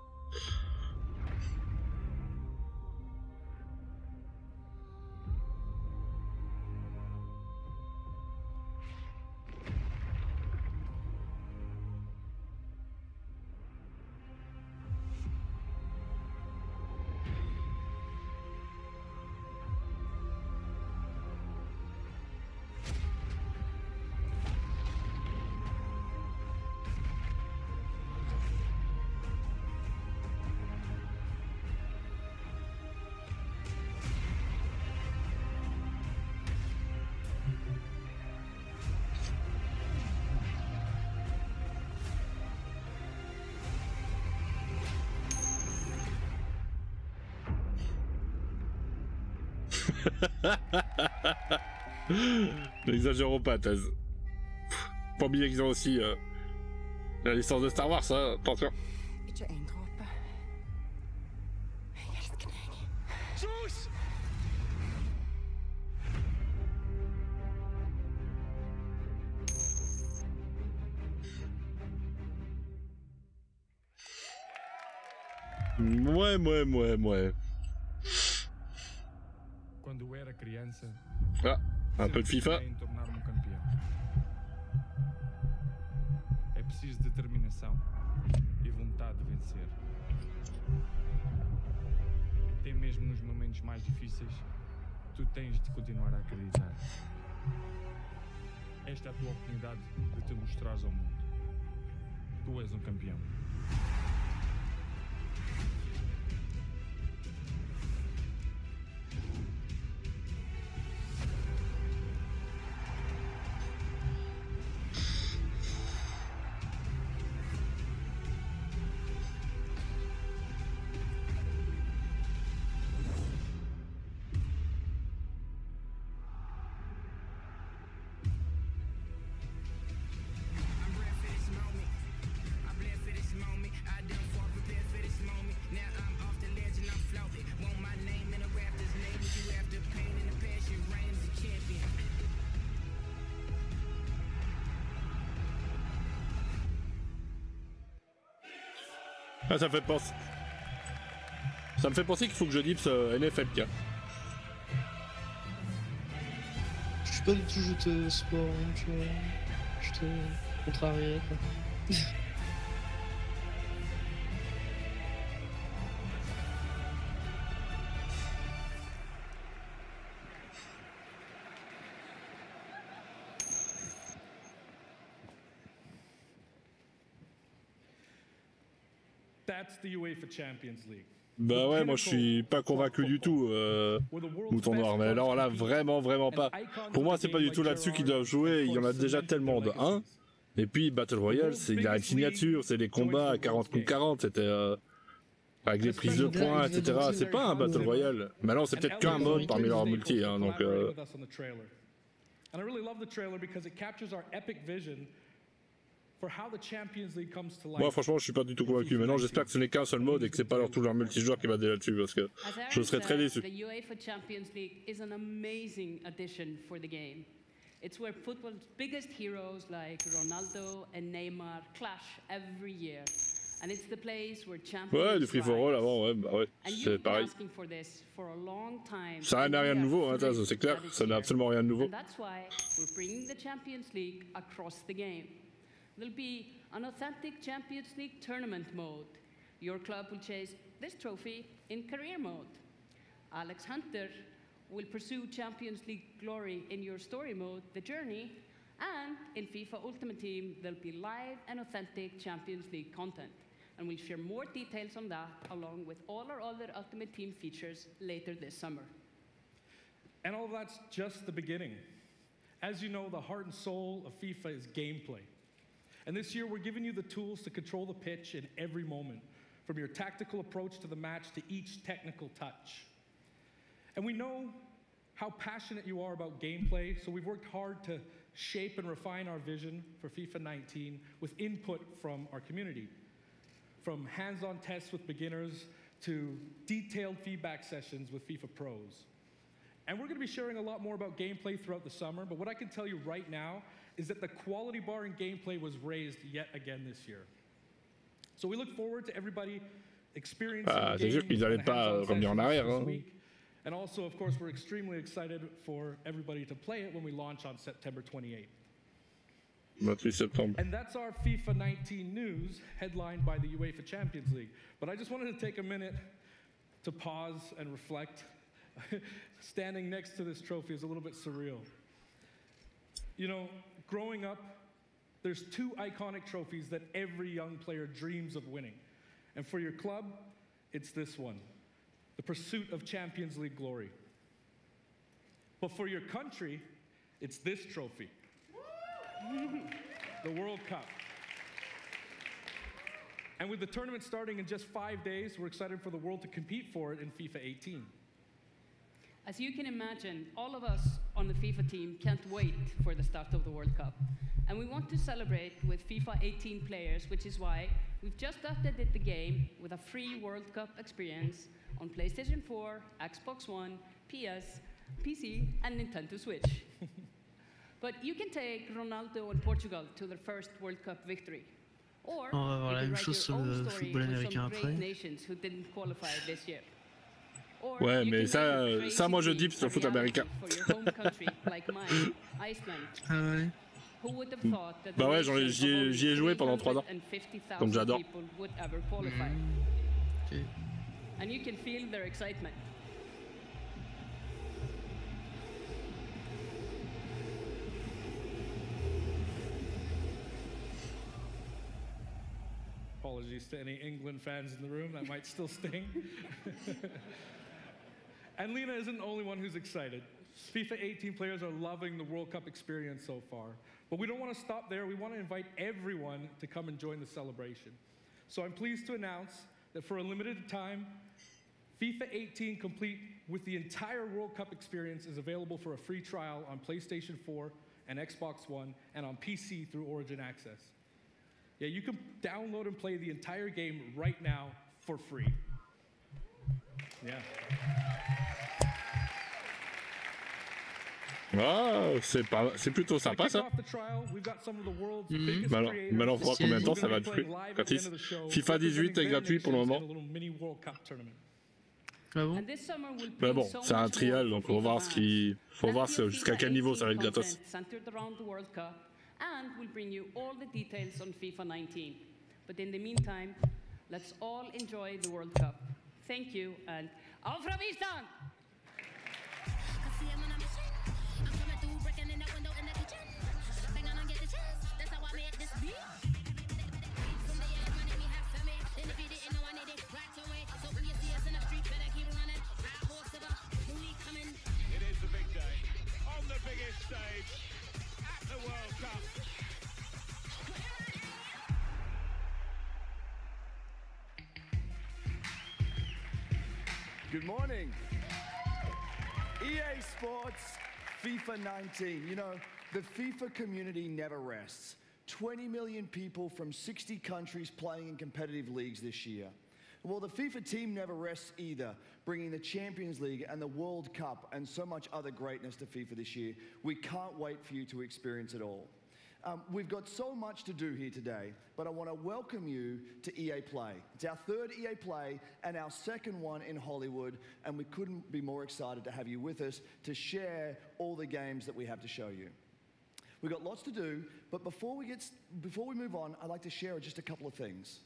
N'exagérons pas, Taz. Pas oublier qu'ils ont aussi la licence de Star Wars, hein, attention. Ouais. Quando era criança, ah, un peu de FIFA. Em tornar-me campeão. É preciso determinação e vontade de vencer. Até mesmo nos momentos mais difíceis, tu tens de continuar a acreditar. Esta é a tua oportunidade de te mostrares ao mundo. Tu és um campeão. Ah, ça me fait penser. Ça me fait penser qu'il faut que je dips NFL, tiens. Je suis pas du tout jeu de sport, hein, je te contrarierais quoi. That's the UEFA Champions League. Bah ouais, moi je suis pas convaincu du tout, Mouton Noir, mais alors là vraiment pas. Pour moi c'est pas du tout là-dessus qu'ils doivent jouer, il y en a déjà tellement de 1. Et puis Battle Royale, il y a une signature, c'est des combats à 40 contre 40, c'était avec des prises de points, etc. C'est pas un Battle Royale. Maintenant c'est peut-être qu'un mode parmi leurs multi, hein, donc... And I really love the trailer because it captures our epic vision for how the Champions League comes to life. Moi franchement je suis pas du tout convaincu. Maintenant j'espère que ce n'est qu'un seul mode et que c'est pas tout leur multijoueur qui va aller là-dessus parce que je serais très déçu. The UEFA Champions League is an amazing addition for the game. It's where football's biggest heroes like Ronaldo and Neymar clash every year. And it's the place where champions ouais, du free for all avant, ouais, bah ouais, c'est pareil. Ça n'a rien de nouveau, hein, ça c'est clair, ça n'a absolument rien de nouveau. That's why we're bringing the Champions League across the game. There'll be an authentic Champions League tournament mode. Your club will chase this trophy in career mode. Alex Hunter will pursue Champions League glory in your story mode, The Journey, and in FIFA Ultimate Team, there'll be live and authentic Champions League content. And we'll share more details on that along with all our other Ultimate Team features later this summer. And all that's just the beginning. As you know, the heart and soul of FIFA is gameplay. And this year, we're giving you the tools to control the pitch in every moment, from your tactical approach to the match to each technical touch. And we know how passionate you are about gameplay, so we've worked hard to shape and refine our vision for FIFA 19 with input from our community. From hands-on tests with beginners to detailed feedback sessions with FIFA pros. And we're going to be sharing a lot more about gameplay throughout the summer, but what I can tell you right now is that the quality bar in gameplay was raised yet again this year. So we look forward to everybody experiencing the c'est sûr qu'ils n'allaient pas revenir en arrière. Hein. And also, of course, we're extremely excited for everybody to play it when we launch on September 28th. And that's our FIFA 19 news, headlined by the UEFA Champions League. But I just wanted to take a minute to pause and reflect. Standing next to this trophy is a little bit surreal. You know, growing up, there's two iconic trophies that every young player dreams of winning. And for your club, it's this one, the pursuit of Champions League glory. But for your country, it's this trophy. The World Cup. And with the tournament starting in just 5 days, we're excited for the world to compete for it in FIFA 18. As you can imagine, all of us on the FIFA team can't wait for the start of the World Cup. And we want to celebrate with FIFA 18 players, which is why we've just updated the game with a free World Cup experience on PlayStation 4, Xbox One, PS, PC, and Nintendo Switch. But you can take Ronaldo and Portugal to their first World Cup victory. Or on va voir la même chose sur le football américain après. Nations who didn't qualify this year. Ouais, mais ça moi je dis sur le foot américain. Ah ouais. Bah ouais, j'y ai joué pendant 3 ans. Donc j'adore. Okay. And you can feel their excitement. Apologies to any England fans in the room, that might still sting. And Lena isn't the only one who's excited. FIFA 18 players are loving the World Cup experience so far. But we don't want to stop there. We want to invite everyone to come and join the celebration. So I'm pleased to announce that for a limited time, FIFA 18 complete with the entire World Cup experience is available for a free trial on PlayStation 4 and Xbox One and on PC through Origin Access. Yeah, you can download and play the entire game right now for free. Yeah. Ah, c'est plutôt sympa ça. Maintenant, on va voir combien de temps ça va durer. Gratis. FIFA 18 est gratuit pour le moment. Ah bon? Mais bon, c'est un trial, donc on va voir jusqu'à quel niveau ça va être gratos. And we'll bring you all the details on FIFA 19. But in the meantime, let's all enjoy the World Cup. Thank you, and auf Wiesbaden! It is the big day on the biggest stage at the World Cup. Good morning. EA Sports, FIFA 19. You know, the FIFA community never rests. 20 million people from 60 countries playing in competitive leagues this year. Well, the FIFA team never rests either, bringing the Champions League and the World Cup and so much other greatness to FIFA this year. We can't wait for you to experience it all. We've got so much to do here today, but I want to welcome you to EA Play. It's our third EA Play and our second one in Hollywood, and we couldn't be more excited to have you with us to share all the games that we have to show you. We've got lots to do, but before we move on, I'd like to share just a couple of things.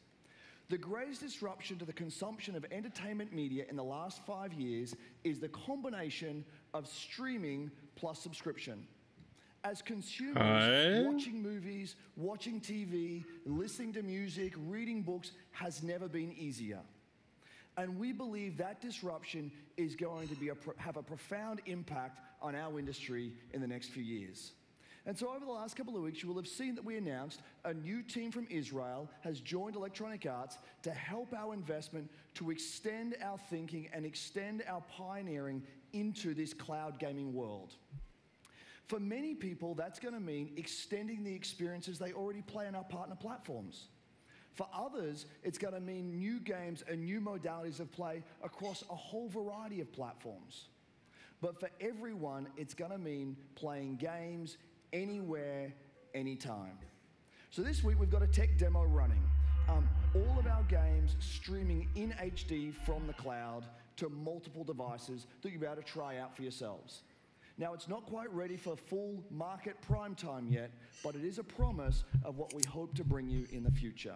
The greatest disruption to the consumption of entertainment media in the last 5 years is the combination of streaming plus subscription. As consumers, watching movies, watching TV, listening to music, reading books has never been easier. And we believe that disruption is going to have a profound impact on our industry in the next few years. And so over the last couple of weeks, you will have seen that we announced a new team from Israel has joined Electronic Arts to help our investment to extend our thinking and extend our pioneering into this cloud gaming world. For many people, that's going to mean extending the experiences they already play on our partner platforms. For others, it's going to mean new games and new modalities of play across a whole variety of platforms. But for everyone, it's going to mean playing games anywhere, anytime. So this week, we've got a tech demo running. All of our games streaming in HD from the cloud to multiple devices that you'll be able to try out for yourselves. Now, it's not quite ready for full market prime time yet, but it is a promise of what we hope to bring you in the future.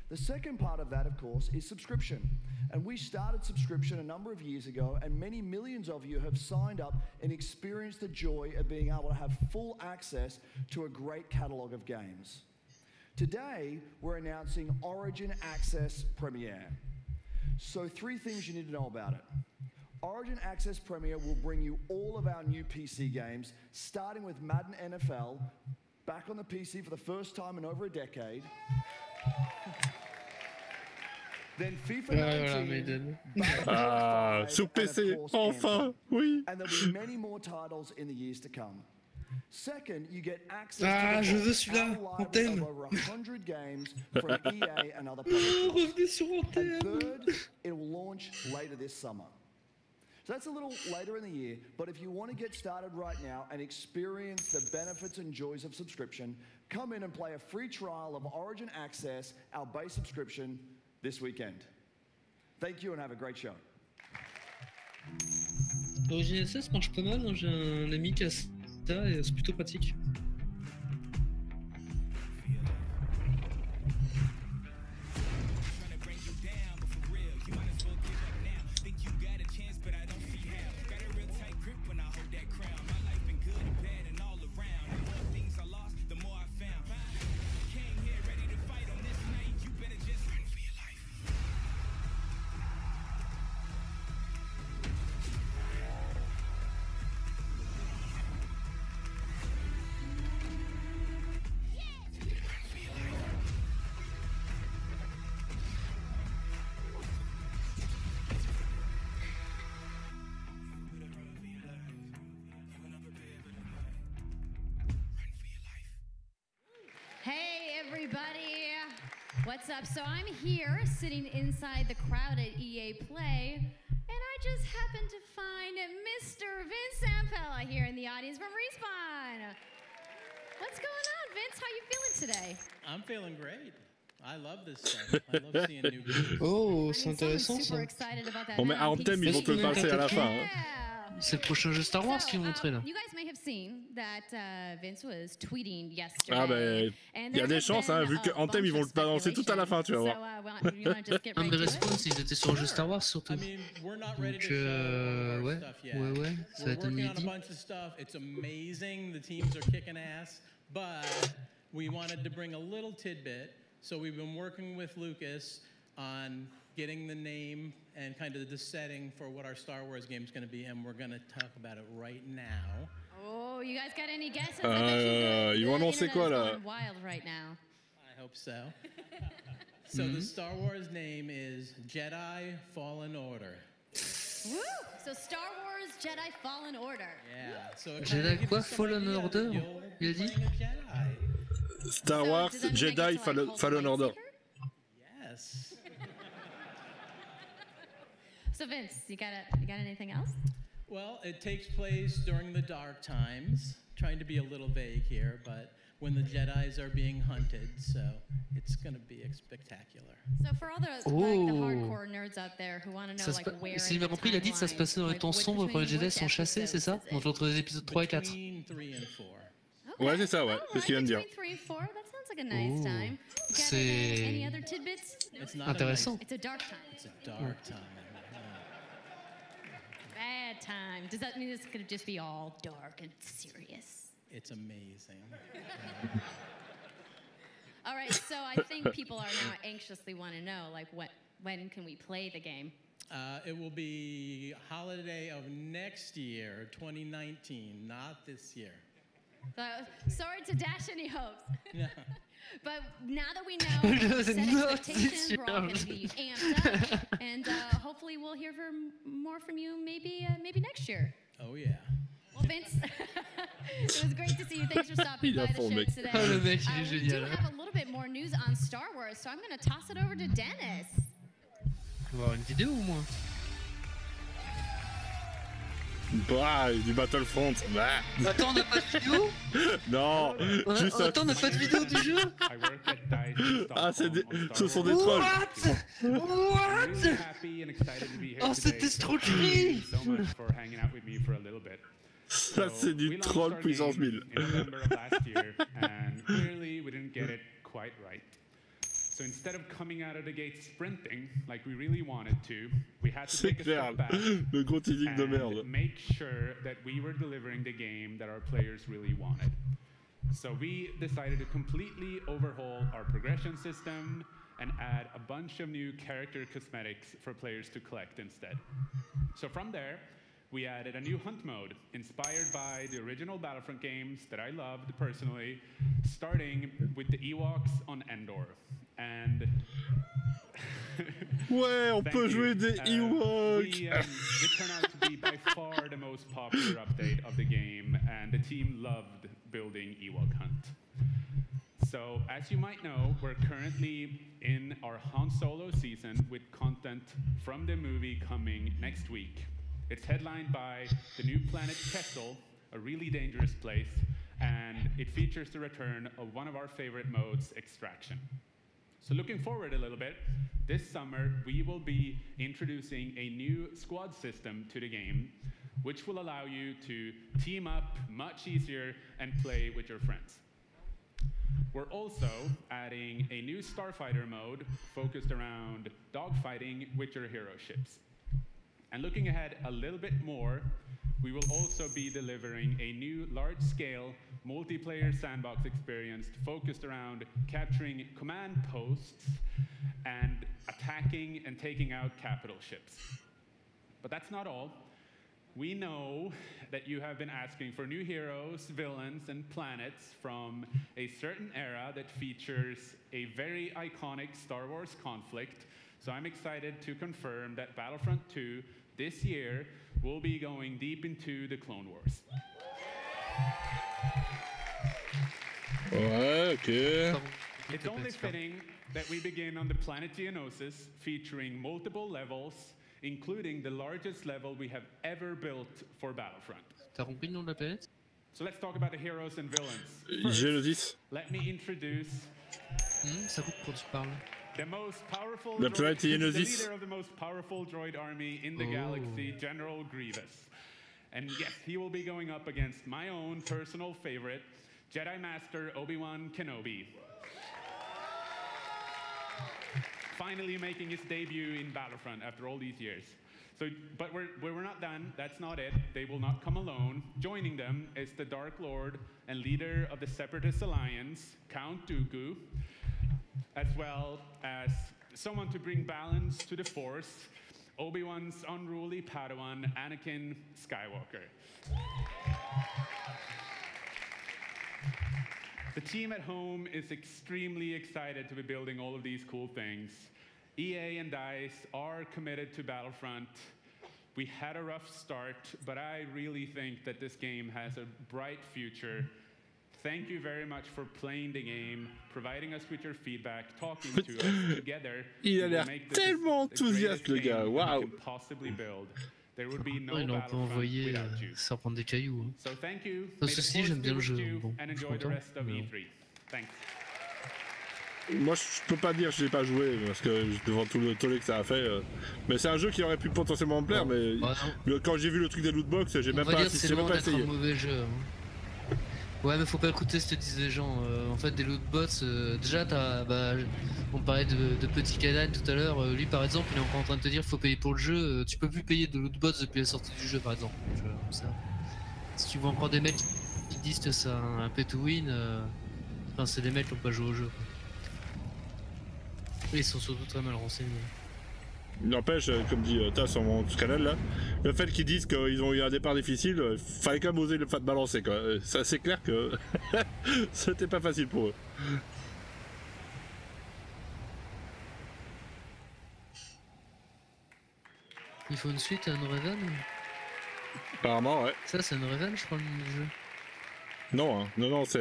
The second part of that, of course, is subscription. And we started subscription a number of years ago, and many millions of you have signed up and experienced the joy of being able to have full access to a great catalog of games. Today, we're announcing Origin Access Premiere. So 3 things you need to know about it. Origin Access Premiere will bring you all of our new PC games, starting with Madden NFL, back on the PC for the first time in over a decade. Then FIFA 19, sur PC, enfin, oui. And there'll be many more titles in the years to come. Second, you get access to our library of over 100 games from EA and other publishers. And third, it will launch later this summer. So that's a little later in the year, but if you want to get started right now and experience the benefits and joys of subscription, come in and play a free trial of Origin Access, our base subscription, this weekend. Thank you and have a great show. Origin Access marche pas mal, hein. J'ai un ami qui a ça et c'est plutôt pratique. Everybody, what's up? So I'm here sitting inside the crowd at EA Play, and I just happened to find Mr. Vince Zampella here in the audience from Respawn. What's going on, Vince? How you feeling today? I'm feeling great. I love this stuff. I love seeing new games. Oh, c'est intéressant ça. Bon, mais Anthem, ils vont te le passer à la fin. Hein. C'est le prochain jeu Star Wars qu'ils vont montrer là. You guys may have seen that Vince was tweeting yesterday. Ah ben, il y a des chances, hein, vu que Anthem, ils vont le balancer tout à la fin, tu vas voir. Ah mais Respawn, ils étaient sur le jeu Star Wars surtout. Donc ouais, ça va être un inédit. It's amazing, the teams are kicking ass, but we wanted to bring a little tidbit, so we've been working with Lucas on getting the name and kind of the setting for what our Star Wars game is going to be, and we're going to talk about it right now. Oh, you guys got any guesses? Ils vont annoncer quoi là? Wild right now. I hope so. So the Star Wars name is Jedi Fallen Order. Woo! So Star Wars Jedi Fallen Order. Yeah. So Jedi quoi? Fallen Order? Il a dit? Star Wars Jedi Fallen Order. Yes. So Vince, you got anything else? Well, it takes place during the dark times. Trying to be a little vague here, but when the Jedis are being hunted, so it's going to be spectacular. So for all the hardcore nerds out there who want to know like where. Si j'ai bien compris, il a dit que ça se passait dans les temps sombres quand les Jedi sont chassés, c'est ça? Entre les épisodes 3 et 4. Ouais, c'est ça, ouais. C'est ce qu'il vient de dire. C'est intéressant. It's a dark time. It's a dark time. Bad time. Does that mean it's going to just be all dark and serious? It's amazing. All right, so I think people are now anxiously want to know, like, when can we play the game? It will be holiday of next year, 2019, not this year. Sorry to dash any hopes. But now that we know set expectations, we're all going to be amped up, and hopefully we'll hear more from you maybe next year. Oh yeah. Well, Vince, it was great to see you. Thanks for stopping by the show today. Le mec, il est We do génial. have a little bit more news on Star Wars, so I'm going to toss it over to Dennis. On va avoir une vidéo au moins. Bah, du Battlefront. Bah. Attends, on n'a pas de vidéo? Non. Juste Attends, on n'a pas de vidéo du jeu? Ah, ce sont des trolls. What? Oh, c'était trop joli. Ça, c'est du troll puissance 1000. So instead of coming out of the gate sprinting like we really wanted to, we had to take a step back Le gros teasing de merde. and make sure that we were delivering the game that our players really wanted. So we decided to completely overhaul our progression system and add a bunch of new character cosmetics for players to collect instead. So from there, we added a new hunt mode inspired by the original Battlefront games that I loved personally, starting with the Ewoks on Endor. And ouais, on peut jouer des Ewoks. It turned out to be by far the most popular update of the game, and the team loved building Ewok Hunt. So, as you might know, we're currently in our Han Solo season with content from the movie coming next week. It's headlined by the new planet Kessel, a really dangerous place, and it features the return of one of our favorite modes, Extraction. So looking forward a little bit, this summer we will be introducing a new squad system to the game, which will allow you to team up much easier and play with your friends. We're also adding a new Starfighter mode focused around dogfighting with your hero ships. And looking ahead a little bit more, we will also be delivering a new large-scale multiplayer sandbox experience focused around capturing command posts and attacking and taking out capital ships. But that's not all. We know that you have been asking for new heroes, villains, and planets from a certain era that features a very iconic Star Wars conflict. So I'm excited to confirm that Battlefront 2 this year will be going deep into the Clone Wars. Ouais, ok. It's only fitting that we begin on the planet Geonosis, featuring multiple levels, including the largest level we have ever built for Battlefront. T'as compris le nom de la planète? So let's talk about the heroes and villains. J'ai le 10. Let me introduce Ça coupe quand tu parles. the most powerful La planète the Ionosis. leader of the most powerful droid army in the galaxy, General Grievous. And yes, he will be going up against my own personal favorite, Jedi Master Obi-Wan Kenobi. Finally making his debut in Battlefront after all these years. So, but we're not done. That's not it. They will not come alone. Joining them is the Dark Lord and leader of the Separatist Alliance, Count Dooku, as well as someone to bring balance to the Force, Obi-Wan's unruly Padawan, Anakin Skywalker. The team at home is extremely excited to be building all of these cool things. EA and DICE are committed to Battlefront. We had a rough start, but I really think that this game has a bright future. Thank you very much for playing the game, providing us with your feedback, talking to us together. Il a l'air tellement enthousiaste, le gars. Waouh. Possibly build. There would be no Il en peut envoyer sans prendre des cailloux. So thank you. Ceci, j'aime bien le jeu. Bon, and je suis enjoy the content. rest of E3. Thanks. Moi, je peux pas dire que je l'ai pas joué parce que devant tout le tollé que ça a fait. Mais c'est un jeu qui aurait pu potentiellement me plaire, mais quand j'ai vu le truc des lootbox, j'ai même pas assisté, j'ai même pas essayé. C'est un mauvais jeu. Hein. Ouais, mais faut pas écouter ce que disent les gens. En fait, des lootbox, déjà, on parlait de Petit Canal tout à l'heure. Lui, par exemple, il est encore en train de te dire qu'il faut payer pour le jeu. Tu peux plus payer de lootbox depuis la sortie du jeu, par exemple. Ça. Si tu vois encore des mecs qui disent que c'est un pay to win, c'est des mecs qui n'ont pas joué au jeu. Ils sont surtout très mal renseignés. N'empêche, comme dit Tas sur mon canal là, le fait qu'ils disent qu'ils ont eu un départ difficile, fallait quand même oser le balancer quoi. Ça c'est clair que c'était pas facile pour eux. Il faut une suite à Unravel? Apparemment ouais. Ça c'est Unravel je crois le nom du jeu. Non, hein. non, c'est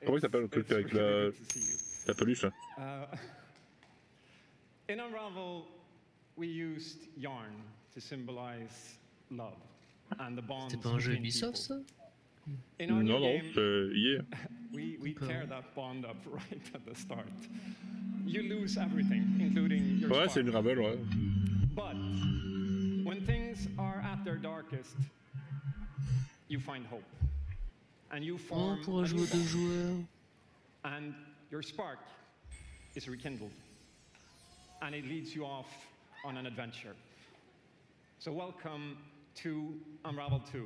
comment il s'appelle le truc avec la peluche là? In Unravel, we used yarn to symbolize love and the bonds between people. C'était pas un jeu Ubisoft ça? Non, yeah. We tear that bond up right at the start. You lose everything, including your Ouais, c'est une Unravel, ouais. But when things are at their darkest, you find hope. And you form pour jouer deux joueurs. And your spark is rekindled. And it leads you off on an adventure. So welcome to Unravel 2.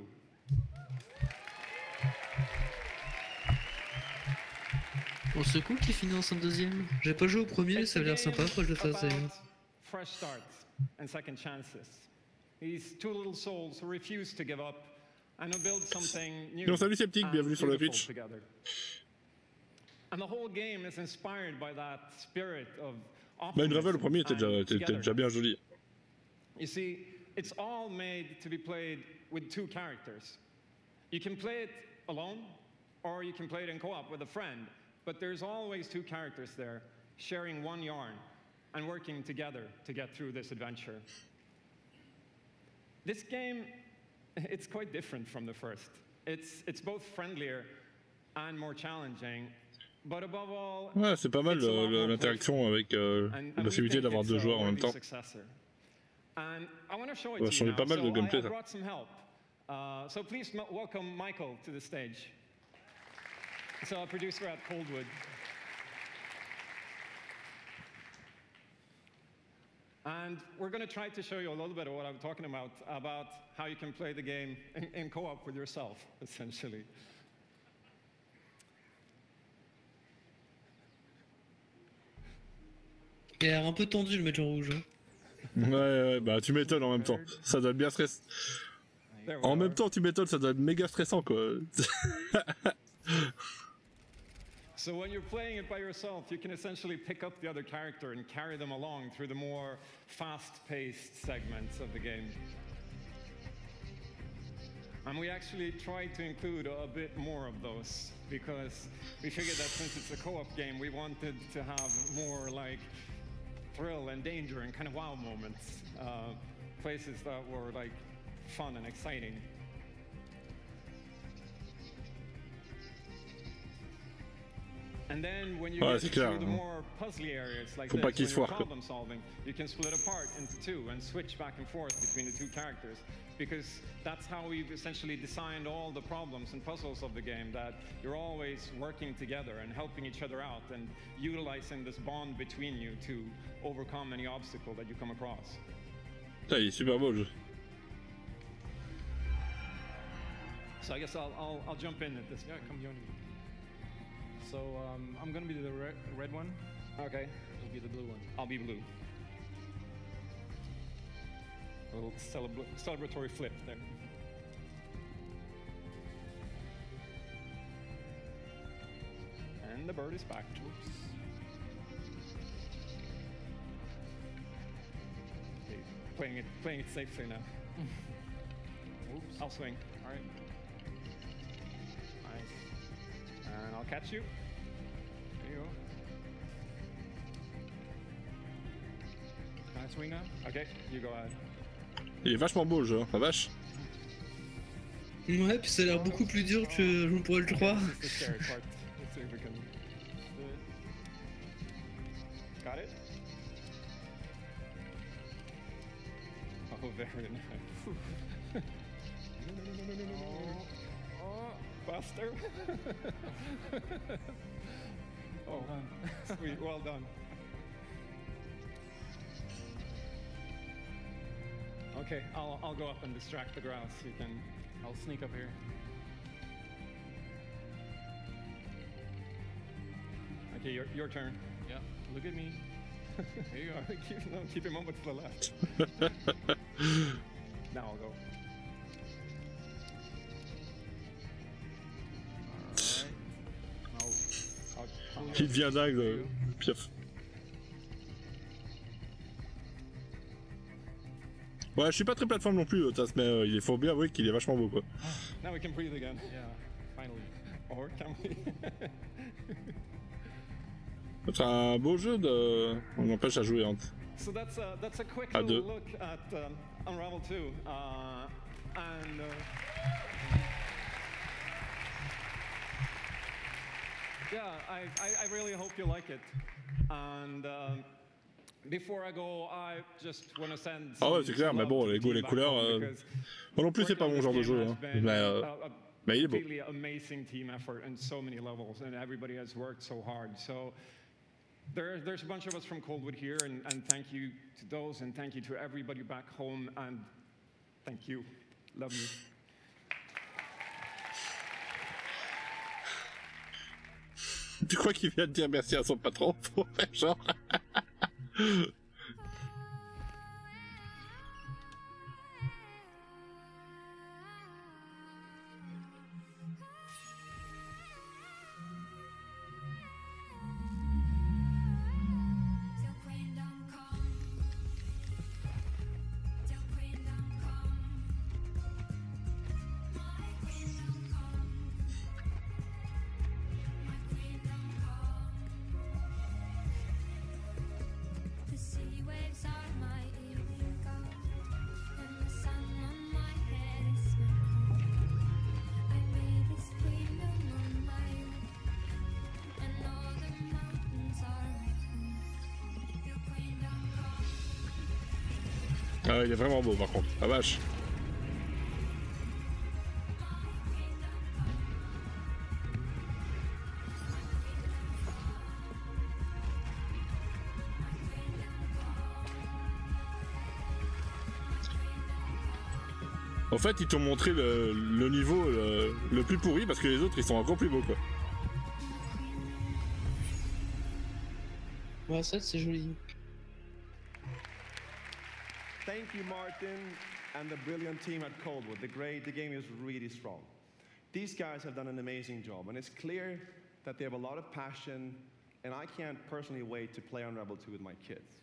Bon, c'est cool qu'ils financent un deuxième. J'ai pas joué au premier, ça a l'air sympa, faut que je le fasse d'ailleurs. Fresh starts and second chances. These two little souls who refuse to give up and who build something new. Non, salut Sceptique, bienvenue sur le Twitch. And the whole game is inspired by that spirit of Bah, Unravel, le premier était déjà bien joli. You see, it's all made to be played with two characters. You can play it alone, or you can play it in co-op with a friend, but there's always two characters there, sharing one yarn and working together to get through this adventure. This game, it's quite different from the first. It's both friendlier and more challenging. Ouais, c'est pas mal l'interaction avec la possibilité d'avoir deux joueurs en même temps. Ça va changer pas mal de gameplay ça. So please welcome Michael to the stage. So a producer at Coldwood. And we're going to try to show you a little bit of what I'm talking about how you can play the game in co-op with yourself, essentially. Il a l'air un peu tendu le mec en rouge. Hein. Ouais, bah tu m'étonnes en même temps. Ça doit être bien stressant. En même temps, tu m'étonnes, ça doit être méga stressant quoi. So when you're playing it by yourself, you can essentially pick up the other character and carry them along through the more fast-paced segments of the game. And we actually tried to include a bit more of those because we figured that since it's a co-op game, we wanted to have more like thrill and danger and kind of wow moments. places that were like fun and exciting. And then when you get to the more puzzly areas like this, when you're problem solving, you can split apart into two and switch back and forth between the two characters, because that's how we've essentially designed all the problems and puzzles of the game, that you're always working together and helping each other out and utilizing this bond between you to overcome any obstacle that you come across. Ça, il est super beau le jeu. So I guess I'll jump in at this. Yeah, come join me. So I'm gonna be the red one. Okay. You'll be the blue one. I'll be blue. A little celebratory flip there. And the bird is back. Oops. Okay, playing it safely now. Oops. I'll swing. All right. And I'll catch you. There you go. Can I swing now? Okay, you go ahead. Il est vachement beau le jeu, hein, la vache. Ouais, puis ça a l'air beaucoup plus dur que je pourrais le croire. Got it? Oh, very nice. Faster. Oh, sweet, well done. Okay, I'll go up and distract the grouse. You can. I'll sneak up here. Okay, your turn. Yeah, look at me. Here you are. Keep him over to the left. Now I'll go. Il devient dingue, Piaf. Ouais, je suis pas très plateforme non plus, Tas, mais il faut bien avouer qu'il est vachement beau, quoi. Now we can breathe again. Yeah, finally. Or can we? C'est un beau jeu de... On empêche à jouer entre. So that's a quick à little deux. look at Unravel 2, and yeah, I really hope you like it. And before I go, I just want to send. Ah ouais, c'est clair, mais bon, les couleurs. Moi non plus, c'est pas mon genre de jeu, hein. Mais il est beau. Really amazing team effort in so many levels, and everybody has worked so hard. So there's a bunch of us from Coldwood here, and thank you to those, and thank you to everybody back home, and thank you. Love you. Tu crois qu'il vient de dire merci à son patron pour faire genre? Ah, il est vraiment beau par contre, la vache. En fait, ils t'ont montré le niveau le plus pourri parce que les autres ils sont encore plus beaux, quoi. Ouais, ça c'est joli. Thank you, Martin, and the brilliant team at Coldwood. The game is really strong. These guys have done an amazing job, and it's clear that they have a lot of passion, and I can't personally wait to play Unravel 2 with my kids.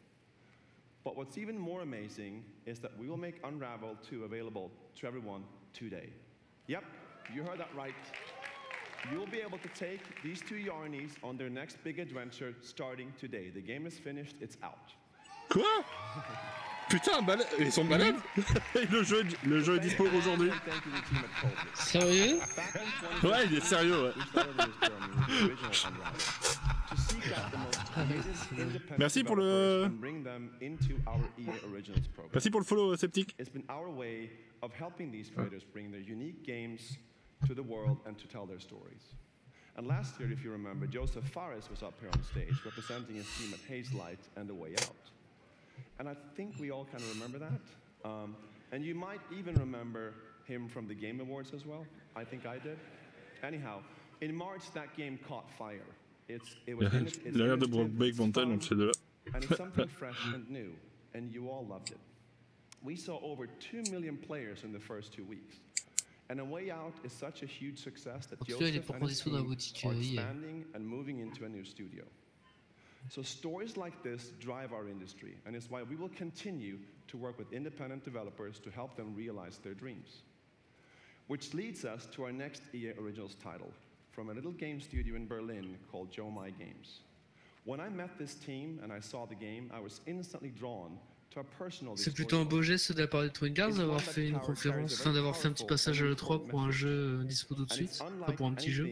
But what's even more amazing is that we will make Unravel 2 available to everyone today. Yep, you heard that right. You'll be able to take these two Yarnies on their next big adventure starting today. The game is finished, it's out. Quoi? Putain, ils sont malades. le jeu est dispo aujourd'hui. Sérieux? Ouais, il est sérieux, ouais. Merci pour le... Merci pour le follow, Sceptique. It's been our way of helping these creators bring their unique games to the world and to tell their stories. And last year, if you remember, Joseph Fares was up here on stage representing his team at Hazelight and The Way Out. And I think we all kind of remember that. And you might even remember him from the Game Awards as well. I think I did. Anyhow, in March, that game caught fire. It was in its innovative, and it's something fresh and new, and you all loved it. We saw over 2 million players in the first 2 weeks. And A Way Out is such a huge success that Joseph and his team are expanding and moving into a new studio. So stories like this drive our industry, and it's why we will continue to work with independent developers to help them realize their dreams. Which leads us to our next EA Originals title, from a little game studio in Berlin called JeuxOnline Games. When I met this team and I saw the game, I was instantly drawn to a personal. C'est plutôt un beau geste de la part de Electronic Arts d'avoir fait une conférence, enfin d'avoir fait un petit passage à l'E3 pour un jeu dispo tout de suite, enfin pour un petit jeu.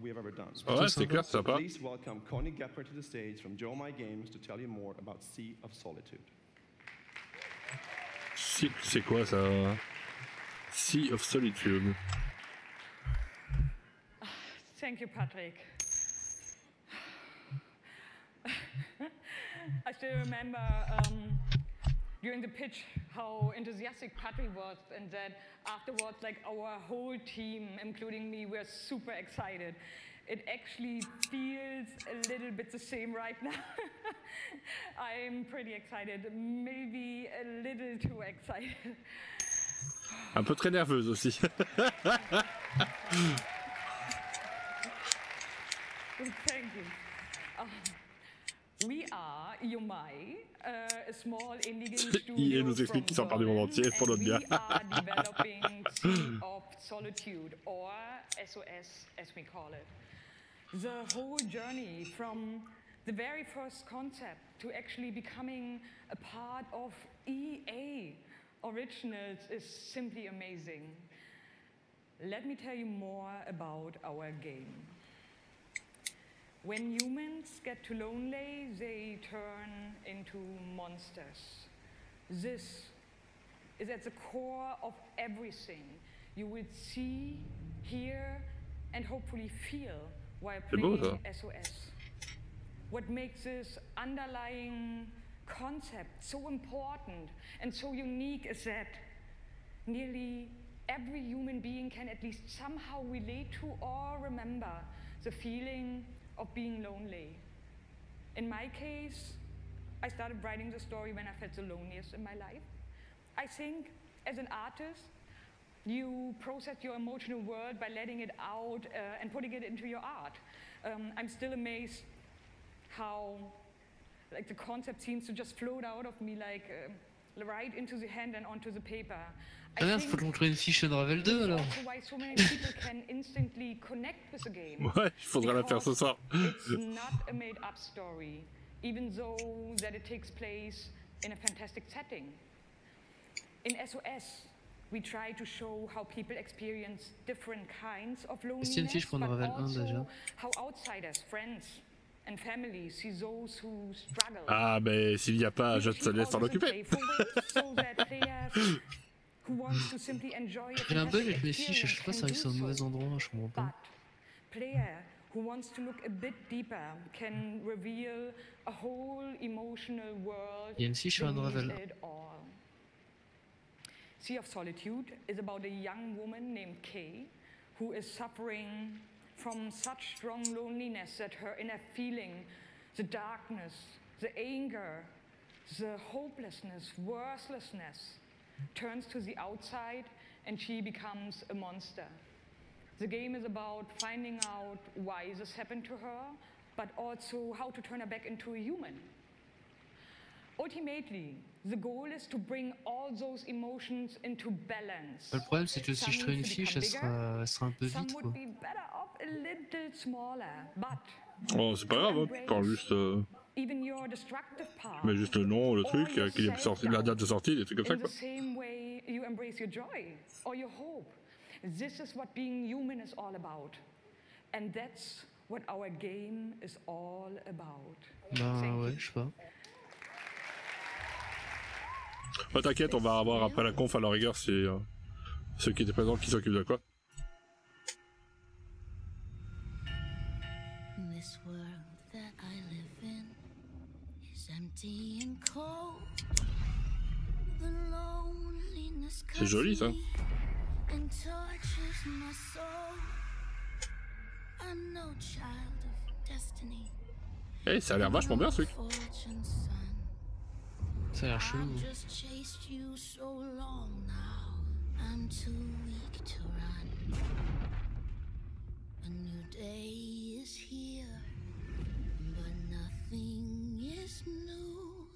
Ouais, c'est clair, sympa. Please welcome Connie Gepper to the stage from JeuxOnline Games to tell you more about Sea of Solitude. C'est quoi ça? Sea of Solitude. Thank you, Patrick. I still remember during the pitch how enthusiastic Patrick was, and that afterwards, like our whole team, including me, were super excited. It actually feels a little bit the same right now. I'm pretty excited, maybe a little too excited. Un peu très nerveuse aussi. Thank you. We are Yomai, a small indie game studio. Il nous explique qu'il s'en parle du monde entier pour notre bien. We are developing Sea of Solitude, or SOS as we call it. The whole journey from the very first concept to actually becoming a part of EA Originals is simply amazing. Let me tell you more about our game. When humans get too lonely, they turn into monsters. This is at the core of everything you will see, hear, and hopefully feel while playing SOS. What makes this underlying concept so important and so unique is that nearly every human being can at least somehow relate to or remember the feeling of being lonely. In my case, I started writing the story when I felt the loneliest in my life. I think as an artist, you process your emotional world by letting it out and putting it into your art. I'm still amazed how like the concept seems to just float out of me like right into the hand and onto the paper. Ah merde, faut montrer une fiche Unravel 2 alors. Why so many people can instantly connect with the game. Ouais, il faudra la faire ce soir. It's not a made-up story, even though that it takes place in a fantastic setting. In SOS, we try to show how people experience different kinds of loneliness, but also how outsiders, friends, and families see those who struggle. Ah, mais s'il n'y a pas, je te laisse t'en occuper. J'ai un bug avec mes fiches, je sais pas si ça arrive au mauvais endroit, je comprends pas. Player who wants to look a bit deeper can reveal a whole emotional world. Il y a une fiche sur Unravel. Sea of Solitude is about a young woman named Kay who is suffering from such strong loneliness that her inner feeling, the darkness, the anger, the hopelessness, worthlessness, turns to the outside and she becomes a monster. The game is about finding out why this happened to her, but also how to turn her back into a human. Ultimately, the goal is to bring all those emotions into balance. Le problème c'est que si je crée une fiche, elle sera un peu vite quoi. Oh, c'est pas grave, hein, tu parles juste... even your destructive part. Mais juste le nom, le truc, qu'il est sorti, la date de sortie, des trucs comme ça, In quoi. the same way you embrace your joy or your hope. This is what being human is all about. And that's what our game is all about. Ben ouais, je sais pas. Bah, t'inquiète, on va avoir après la conf à la rigueur, c'est ceux qui étaient présents qui s'occupent de quoi. This world that I live in is empty and cold. The loneliness C'est joli ça. and tortures my soul. I'm no child of destiny. Eh, ça a l'air vachement bien ce truc. Ça a l'air chelou. I've just chased you so long now. I'm too weak to run. A new day is here, but nothing is new.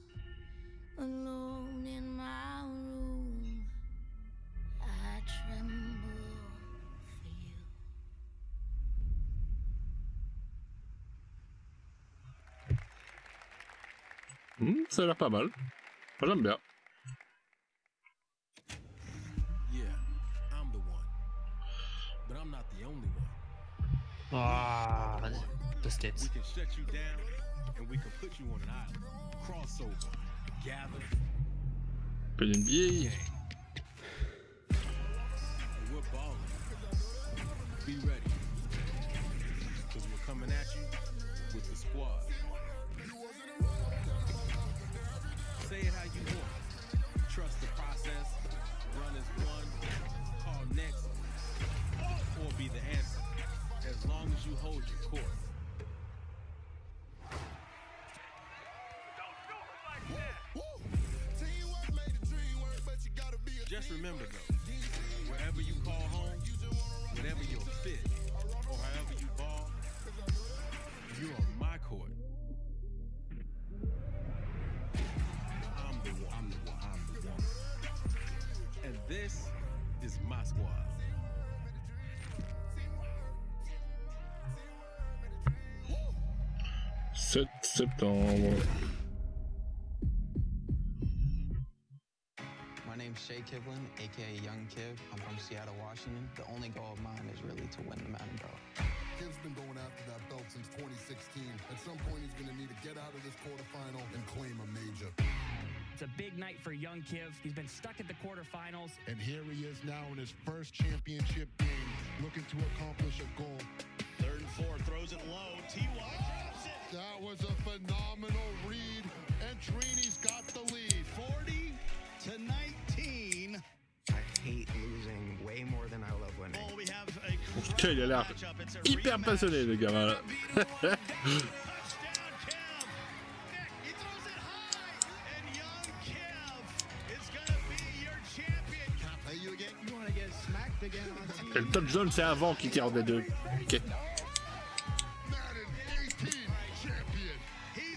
Alone in my room, I tremble for you. Ça a l'air pas mal. Moi j'aime bien. Ah, basket. We can shut you down and we can put you on an island. Crossover. Gather. Peu d'NBA. We're balling. Be ready. Because we're coming at you with the squad. Say it how you want. Trust the process. Run as one. Call next. Or be the answer. As long as you hold your court. Just remember though, wherever you call home, whenever you're fit, or however you ball, you are my court. I'm the one. I'm the one. I'm the one. And this is my squad. 7 septembre. My name's Shay Kivlin, aka Young Kiv. I'm from Seattle, Washington. The only goal of mine is really to win the Mountain Belt. Kiv's been going after that belt since 2016. At some point, he's going to need to get out of this quarterfinal and claim a major. It's a big night for young Kiv. He's been stuck at the quarterfinals. And here he is now in his first championship game, looking to accomplish a goal. 3rd and 4, throws it low. T.Y. drops it. That was a phenomenal read, and Trini's got the lead. 40-19. I hate losing way more than I love winning. Oh, we have a Ok, il a l'air hyper passionné le gamin là. Et le touchdown c'est avant qui tire des deux. Ok.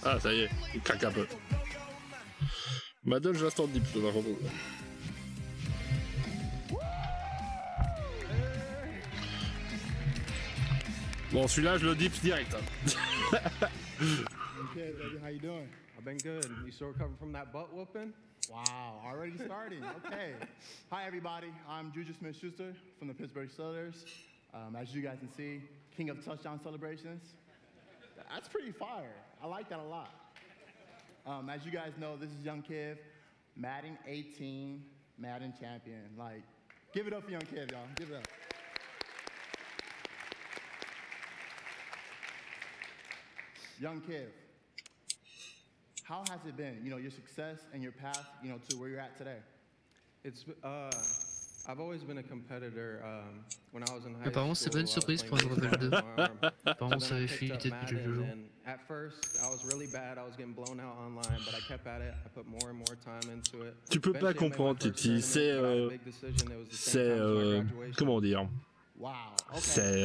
Ah ça y est, il craque un peu. Madden je reste en dip par contre. Bon celui-là je le dip direct. Okay, baby, how you doing? I've been good. You still recovering from that butt whooping? Wow, already starting. Okay. Hi, everybody. I'm Juju Smith-Schuster from the Pittsburgh Steelers. As you guys can see, king of touchdown celebrations. That's pretty fire. I like that a lot. As you guys know, this is Young Kiv, Madden 18, Madden champion. Like, give it up for Young Kiv, y'all. Give it up. Young Kiv, how has it been? You know, your success and your path, you know, to where you're at today. It's I've always been a competitor. When I was in high Apparemment, c'est pas une surprise pour un Level 2. Apparemment, ça avait fuité depuis quelques jours. At first, I was really bad. I was getting blown out online, but I kept at it. I put more and more time into it. Tu peux pas comprendre, Titi. C'est comment dire? C'est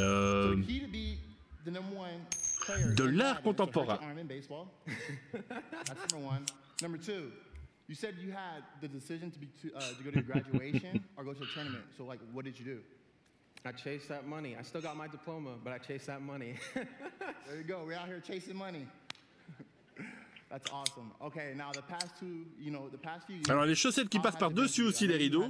de l'art contemporain. That's number one. Number two, you said you had the decision to go to your graduation or go to a tournament. So, like, what did you do? I chased that money. I still got my diploma, but I chased that money. There you go. We're out here chasing money. That's awesome. Okay, now the past few years, Alors les chaussettes qui passent par-dessus aussi les rideaux,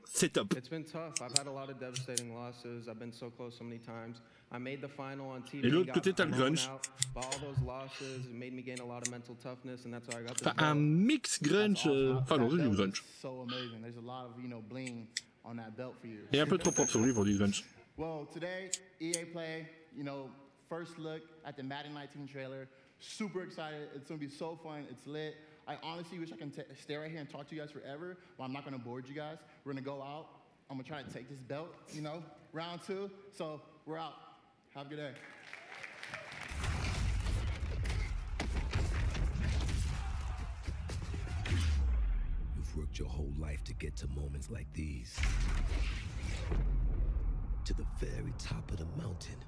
c'est top. It's been tough. I've had a lot of devastating losses. I've been so close so many times. I made the final on TV. Et l'autre côté, t'as le grunge. All those losses made me gain a lot of mental toughness, and that's how I got this Enfin, un mix grunge. Enfin non, c'est du grunge. So amazing. There's a lot of bling on that belt for you. Et un peu trop propre sur lui pour du grunge. Well, today EA Play, first look at the Madden 19 trailer. Super excited. It's gonna be so fun. It's lit. I honestly wish I can stay right here and talk to you guys forever, but I'm not gonna board you guys. We're gonna go out. I'm gonna try to take this belt, round 2. So we're out. Have a good day. You've worked your whole life to get to moments like these. To the very top of the mountain.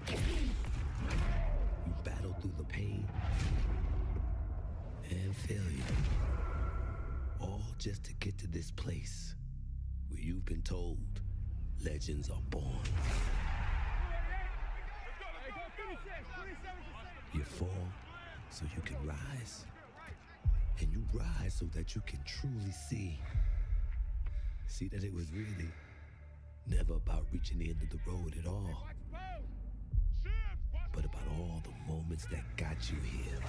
You battle through the pain and failure, all just to get to this place where you've been told legends are born. You fall so you can rise, and you rise so that you can truly see that it was really never about reaching the end of the road at all, but about all the moments that got you here.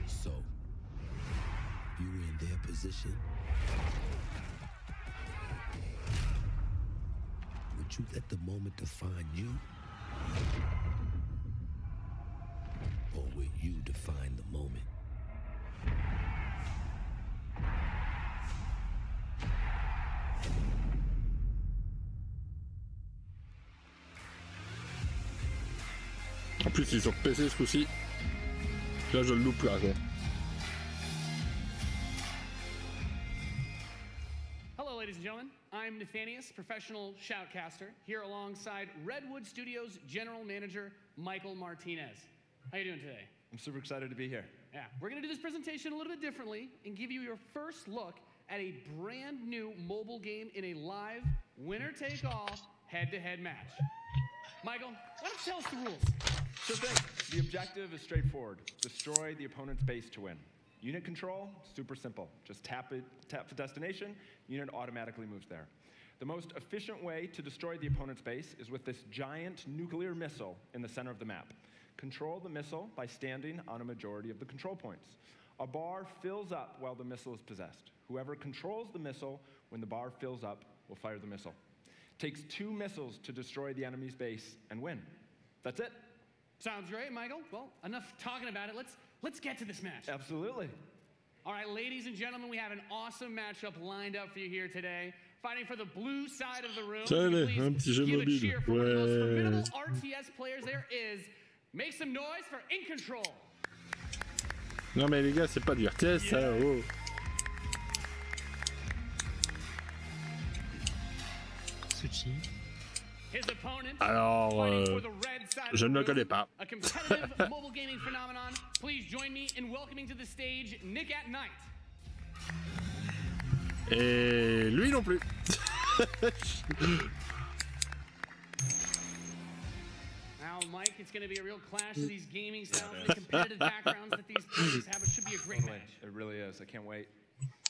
So, if you were in their position, would you let the moment define you? Or will you define the moment? En plus, il est sur PC ce coup-ci. Là, je le loupe là, quoi. Hello, ladies and gentlemen. I'm Nathanius, professional shoutcaster, here alongside Redwood Studios General Manager Michael Martinez. How you doing today? I'm super excited to be here. Yeah, we're going to do this presentation a little bit differently and give you your first look at a brand new mobile game in a live, winner-take-all, head-to-head match. Michael, why don't you tell us the rules? Sure thing. The objective is straightforward. Destroy the opponent's base to win. Unit control, super simple. Just tap the destination, unit automatically moves there. The most efficient way to destroy the opponent's base is with this giant nuclear missile in the center of the map. Control the missile by standing on a majority of the control points. A bar fills up while the missile is possessed. Whoever controls the missile when the bar fills up will fire the missile. Takes 2 missiles to destroy the enemy's base and win. That's it. Sounds great, Michael. Well, enough talking about it. Let's get to this match. Absolutely. All right, ladies and gentlemen, we have an awesome matchup lined up for you here today. Fighting for the blue side of the room. Allez, un petit jeu mobile. Ouais. RTS players there is. Make some noise for In Control. Non mais les gars, c'est pas du RTS ça. Oh. Alors, je ne le connais pas. A competitive mobile gaming phenomenon. Please join me in welcoming to the stage Nick at Night. Et lui non plus. Now, Mike, it's going to be a real clash of these gaming styles and the competitive backgrounds that these players have. It should be a great match. It really is. I can't wait.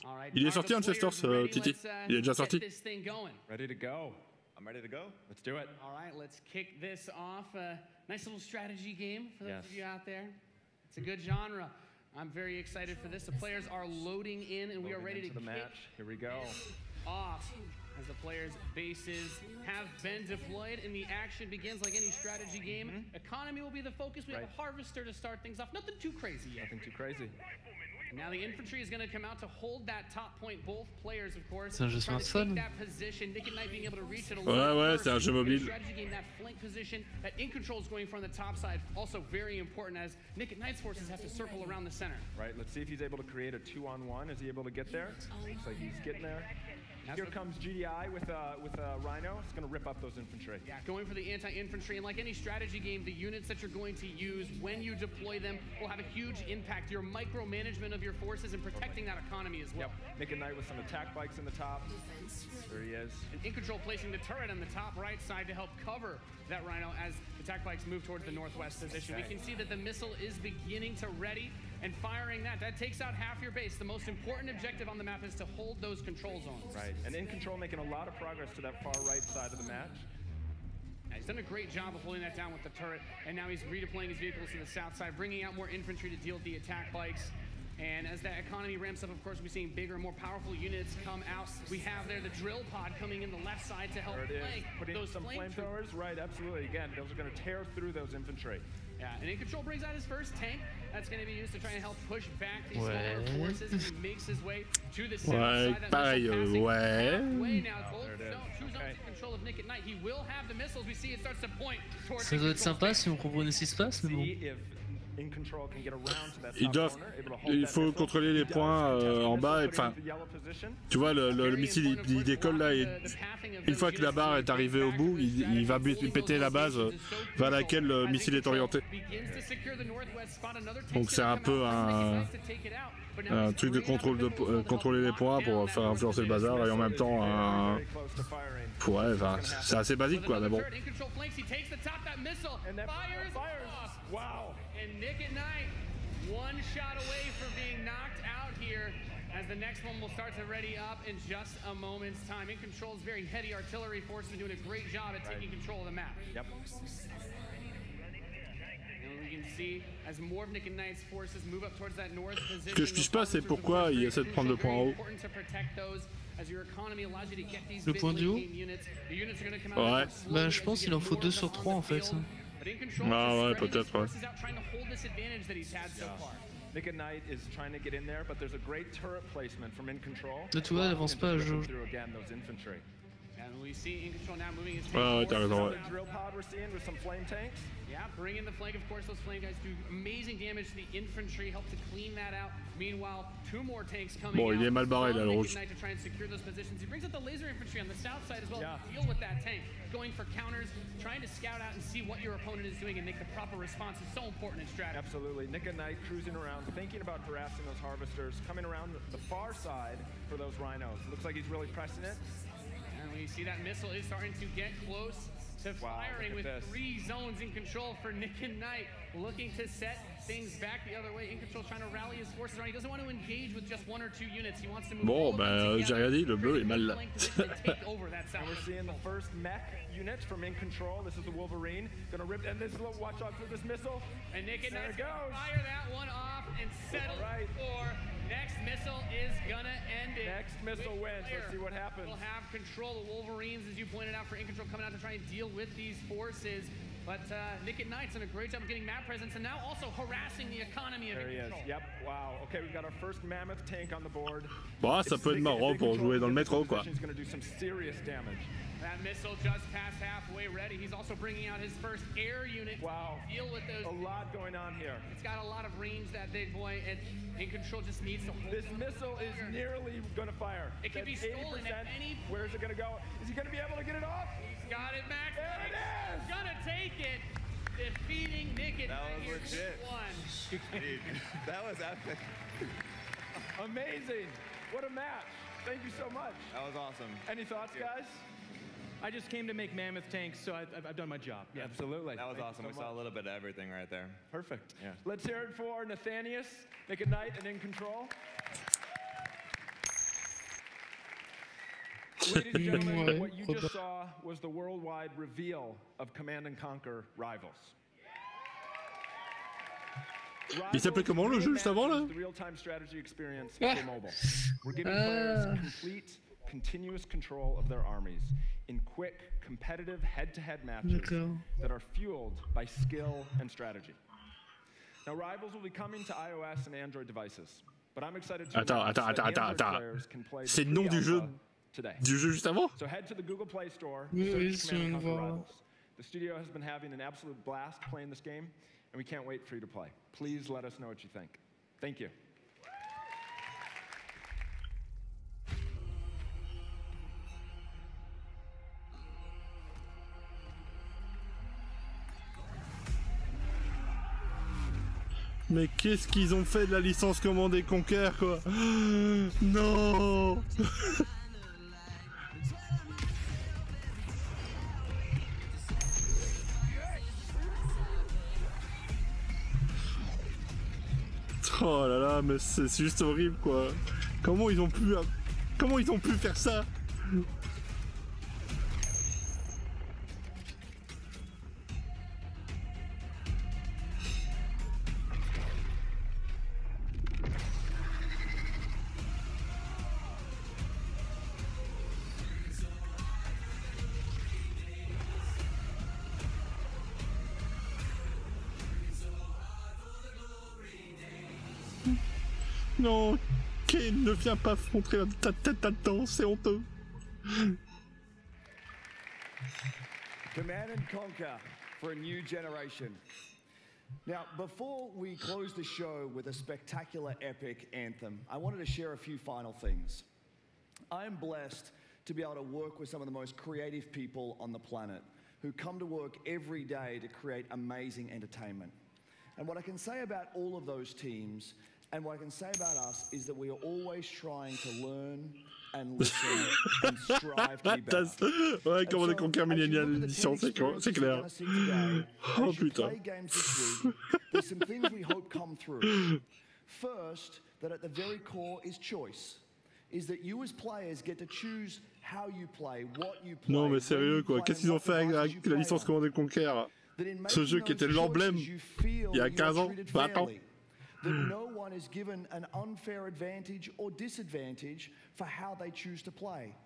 All right. Il est sorti Ancestors, Titi. Il est déjà sorti. Ready to go. I'm ready to go. Let's do it. All right, let's kick this off. A nice little strategy game for those of you out there. It's a good genre. I'm very excited for this. The players are loading in, and we are ready to the match. Here we go. Off as the players' bases have been deployed, and the action begins like any strategy game. Economy will be the focus. We have a harvester to start things off. Nothing too crazy yet. Nothing too crazy. Now the infantry is going to come out to hold that top point. Both players, of course, c'est un jeu smartphone. that position. Nick and Knight being able to reach it a ouais, c'est un jeu mobile. Strategy game, that flank position, that In Control is going from the top side, also very important as Nick and Knight's forces have to circle around the center. Right. Let's see if he's able to create a 2-on-1. Is he able to get there? Looks like he's getting there. Here comes GDI with a Rhino. It's going to rip up those infantry. Yeah, going for the anti-infantry, and like any strategy game, the units that you're going to use when you deploy them will have a huge impact. Your micromanagement of your forces and protecting that economy as well. Yep. Nick and Knight with some attack bikes in the top. There he is. And In Control placing the turret on the top right side to help cover that Rhino as attack bikes move towards the northwest position. We can see that the missile is beginning to ready and firing that. That takes out half your base. The most important objective on the map is to hold those control zones. Right, and In Control making a lot of progress to that far right side of the match. Yeah, he's done a great job of holding that down with the turret, and now he's redeploying his vehicles to the south side, bringing out more infantry to deal with the attack bikes. And as that economy ramps up, of course, we're seeing bigger, more powerful units come out. We have there the drill pod coming in the left side to help flank Putting those some flamethrowers. Right, absolutely. Again, those are going to tear through those infantry. Yeah, and In Control brings out his first tank. That's going to be used to try and help push back these smaller forces as he makes his way to the south side. That missile passing halfway now. Both two zones in control of Nick at Night. He will have the missiles. We see it starts to point towards. Ça doit être sympa si on comprenait ce qui se passe, mais bon. Il faut contrôler les points en bas. Enfin, tu vois, le missile il décolle là et une fois que la barre est arrivée au bout, il va péter la base vers laquelle le missile est orienté. Donc c'est un peu un truc de contrôler les points pour faire influencer le bazar et en même temps ouais, enfin, c'est assez basique quoi, mais bon. Wow. And Nick at Night, one shot away from being knocked out here as the next one will start to ready up in just a moment's time. In Control's very heady artillery force is doing a great job at taking control of the map. Yep. And we can see as more of Nick and Knight's forces move up towards that north position. Ce que je ne pas, c'est pourquoi il essaie de prendre le point en haut. Le point du haut? Ouais. Bah, je pense qu'il en faut 2 sur 3 en fait. Ah ouais, peut-être, ouais. Nick and Knight is trying to get in there, but there's a great turret placement from In Control. Là, tu vois, il avance pas à jeu. Ouais, ouais, t'as raison, ouais. Yeah, bring in the flank. Of course, those flame guys do amazing damage to the infantry, help to clean that out. Meanwhile, 2 more tanks coming Bon, il est mal barré là, le rouge. to try and secure those positions. He brings out the laser infantry on the south side as well to deal with that tank. Going for counters, trying to scout out and see what your opponent is doing and make the proper response is so important in strategy. Absolutely. Nick and Knight cruising around, thinking about harassing those harvesters, coming around the far side for those rhinos. Looks like he's really pressing it. And we see that missile is starting to get close to firing with 3 zones in control for Nick and Knight, looking to set things back the other way. In Control trying to rally his forces around. He doesn't want to engage with just 1 or 2 units. He wants to move Bon, bah, j'ai rien dit, le bleu est mal là. And we're seeing the first mech unit from In Control. This is the Wolverine. Gonna rip, and this is watch out for this missile. And Nick and Knight's gonna fire that one off and settle for next missile is gonna end it. Next missile wins. Let's see what happens. We'll have control. The Wolverines, as you pointed out, for In Control coming out to try and deal with these forces. But Nick at Knight's done a great job of getting map presence and now also harassing the economy of In Control. Yep, wow. Okay, we've got our first mammoth tank on the board. Bon, ça peut être marrant pour jouer dans le métro, quoi. He's gonna do some serious damage. That missile just passed halfway ready. He's also bringing out his first air unit to deal with those. A lot going on here. It's got a lot of range, that big boy, and In Control just needs to hold this missile is nearly going to fire. It can be stolen at any point. Where is it going to go? Is he going to be able to get it off? He's got it, Max. There it is! He's going to take it. Defeating Nick at Night here. Dude, that was epic. Amazing. What a match. Thank you so much. That was awesome. Any thoughts, guys? I just came to make mammoth tanks, so I've done my job. Yeah, absolutely. That was awesome. We saw a little bit of everything right there. Perfect. Yeah. Let's hear it for Nathanius, Nick at Night, and In Control. Ladies and gentlemen, what you just saw was the worldwide reveal of Command & Conquer Rivals. Il s'appelait comment le jeu juste avant là? The real-time strategy experience for mobile. We're giving players complete, continuous control of their armies in quick, competitive, head-to-head matches that are fueled by skill and strategy. Now, Rivals will be coming to iOS and Android devices, but I'm excited to announce that Android players can play C'est le nom du jeu today. Du jeu juste avant? So head to the Google Play Store, Oui, search Command & Conquer Rivals. The studio has been having an absolute blast playing this game, and we can't wait for you to play. Please let us know what you think. Thank you. Mais qu'est-ce qu'ils ont fait de la licence Command & Conquer, quoi? Non. Oh là là, mais c'est juste horrible, quoi. Comment ils ont pu faire ça? Non, Kane, ne viens pas montrer ta tête là-dedans, c'est honteux. Command and conquer for a new generation. Now, before we close the show with a spectacular epic anthem, I wanted to share a few final things. I am blessed to be able to work with some of the most creative people on the planet who come to work every day to create amazing entertainment. And what I can say about all of those teams and what I can say about us is that we are always trying to learn and listen and strive to be better. Ouais, Command & Conquer Millennial Edition, c'est clair. Oh putain. There's some things we hope come through. First, that at the very core is choice. Is that you as players get to choose how you play, what you play. Non mais sérieux quoi, qu'est-ce qu'ils ont fait avec la licence Command & Conquer? Ce jeu qui était l'emblème il y a 15 ans, 20 ans. That no one is given an unfair advantage or disadvantage for how they choose to play.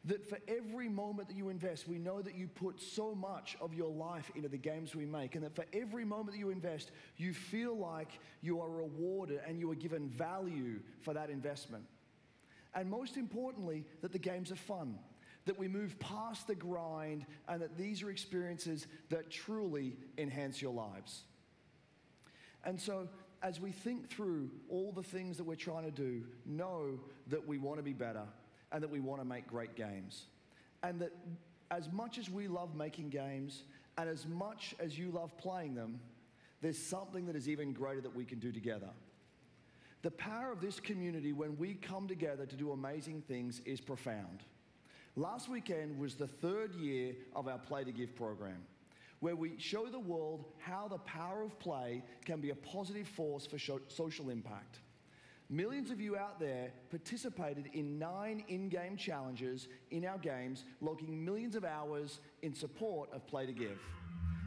That for every moment that you invest, we know that you put so much of your life into the games we make, and that for every moment that you invest, you feel like you are rewarded and you are given value for that investment. And most importantly, that the games are fun, that we move past the grind, and that these are experiences that truly enhance your lives. And so, as we think through all the things that we're trying to do, know that we want to be better and that we want to make great games. And that as much as we love making games and as much as you love playing them, there's something that is even greater that we can do together. The power of this community when we come together to do amazing things is profound. Last weekend was the 3rd year of our Play to Give program, where we show the world how the power of play can be a positive force for social impact. Millions of you out there participated in 9 in-game challenges in our games, logging millions of hours in support of Play to Give.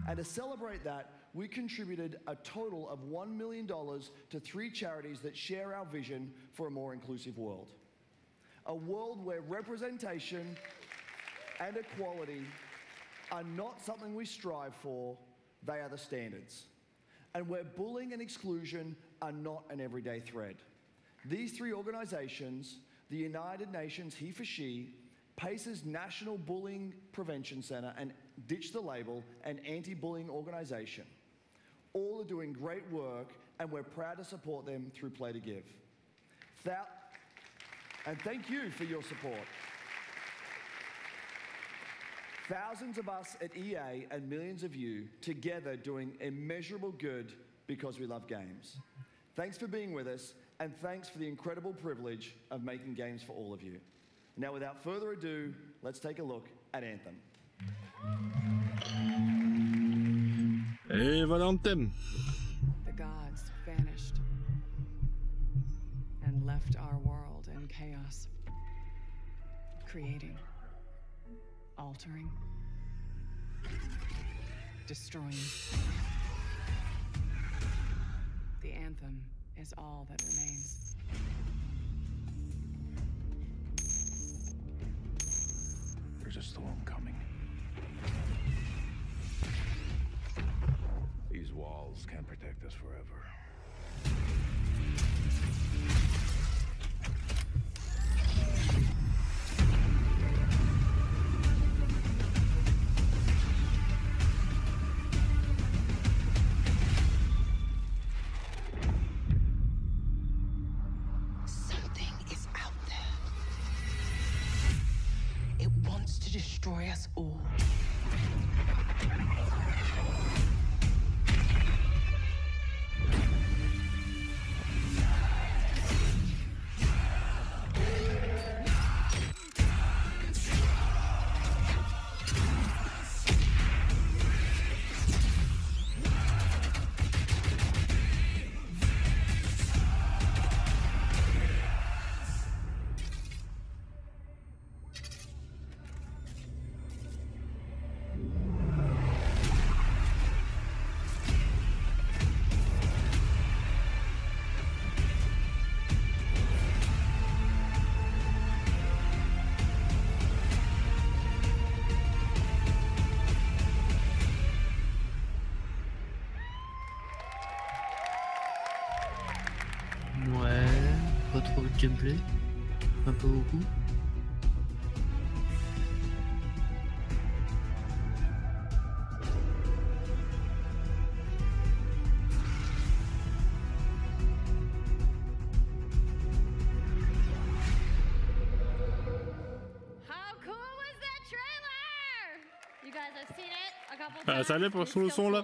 And to celebrate that, we contributed a total of $1 million to 3 charities that share our vision for a more inclusive world. A world where representation and equality are not something we strive for, they are the standards. And where bullying and exclusion are not an everyday threat. These 3 organizations, the United Nations He for She, PACE's National Bullying Prevention Center, and Ditch the Label, an anti-bullying organization, all are doing great work, and we're proud to support them through Play to Give. And thank you for your support. Thousands of us at EA and millions of you together doing immeasurable good because we love games. Thanks for being with us, and thanks for the incredible privilege of making games for all of you. Now, without further ado, let's take a look at Anthem. Et voilà Anthem. The gods vanished and left our world in chaos, creating, altering, destroying. The anthem is all that remains. There's a storm coming. These walls can't protect us forever. Destroy us all. Ouais, pas trop de gameplay, un peu beaucoup. Ça allait pour le son là.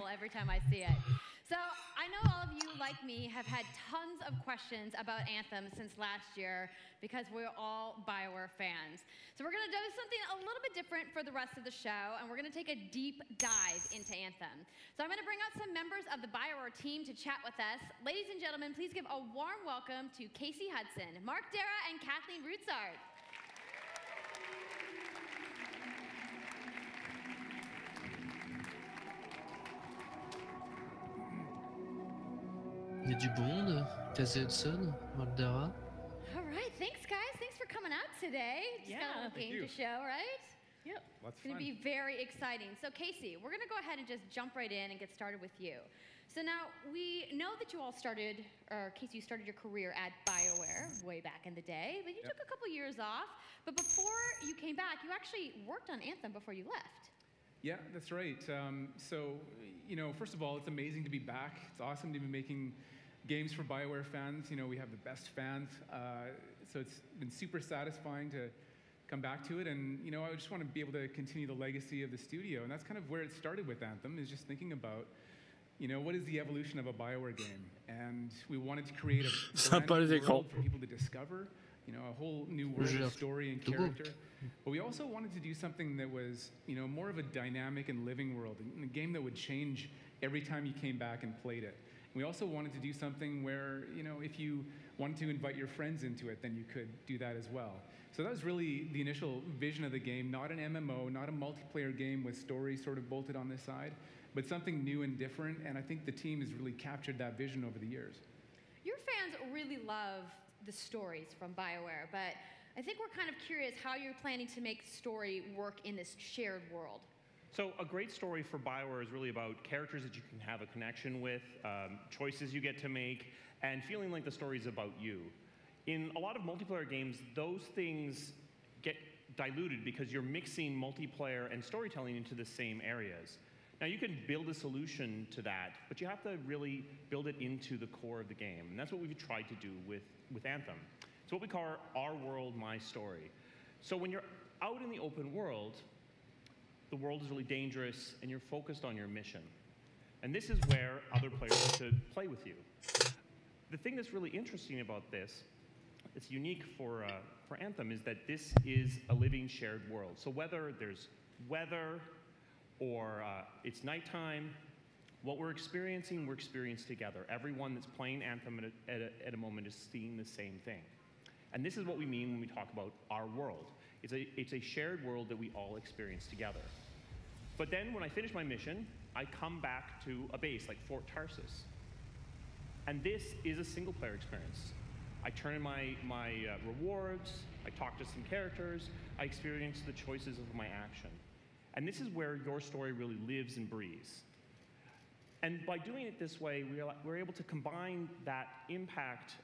So I know all of you, like me, have had tons of questions about Anthem since last year because we're all BioWare fans. So we're going to do something a little bit different for the rest of the show, and we're going to take a deep dive into Anthem. So I'm going to bring out some members of the BioWare team to chat with us. Ladies and gentlemen, please give a warm welcome to Casey Hudson, Mark Dara, and Kathleen Routsard. Il y a du monde, Casey Hudson, Mark Dara. All right, thanks guys. Thanks for coming out today. Just got a little game to show, right? Yep. It's going to be very exciting. So Casey, we're going to go ahead and just jump right in and get started with you. So now we know that you all started, or Casey, you started your career at BioWare way back in the day, but you took a couple years off. But before you came back, you actually worked on Anthem before you left. Yeah, that's right. So, you know, first of all, it's amazing to be back. It's awesome to be making games for BioWare fans. You know, we have the best fans. So it's been super satisfying to come back to it. And, you know, I just want to be able to continue the legacy of the studio. And that's kind of where it started with Anthem, is just thinking about, you know, what is the evolution of a BioWare game? And we wanted to create a brand new world for people to discover. You know, a whole new world of story and character. But we also wanted to do something that was, you know, more of a dynamic and living world, a game that would change every time you came back and played it. We also wanted to do something where, you know, if you wanted to invite your friends into it, then you could do that as well. So that was really the initial vision of the game, not an MMO, not a multiplayer game with stories sort of bolted on this side, but something new and different. And I think the team has really captured that vision over the years. Your fans really love the stories from BioWare, but I think we're kind of curious how you're planning to make story work in this shared world. So a great story for BioWare is really about characters that you can have a connection with, choices you get to make, and feeling like the story is about you. In a lot of multiplayer games, those things get diluted because you're mixing multiplayer and storytelling into the same areas. Now you can build a solution to that, but you have to really build it into the core of the game. And that's what we've tried to do with Anthem. It's what we call our world, my story. So when you're out in the open world, the world is really dangerous and you're focused on your mission. And this is where other players should play with you. The thing that's really interesting about this, it's unique for Anthem, is that this is a living shared world. So whether there's weather, or it's nighttime, what we're experiencing together. Everyone that's playing Anthem at a moment is seeing the same thing. And this is what we mean when we talk about our world. It's a shared world that we all experience together. But then when I finish my mission, I come back to a base like Fort Tarsus. And this is a single player experience. I turn in my rewards, I talk to some characters, I experience the choices of my action. And this is where your story really lives and breathes. And by doing it this way, we're able to combine that impact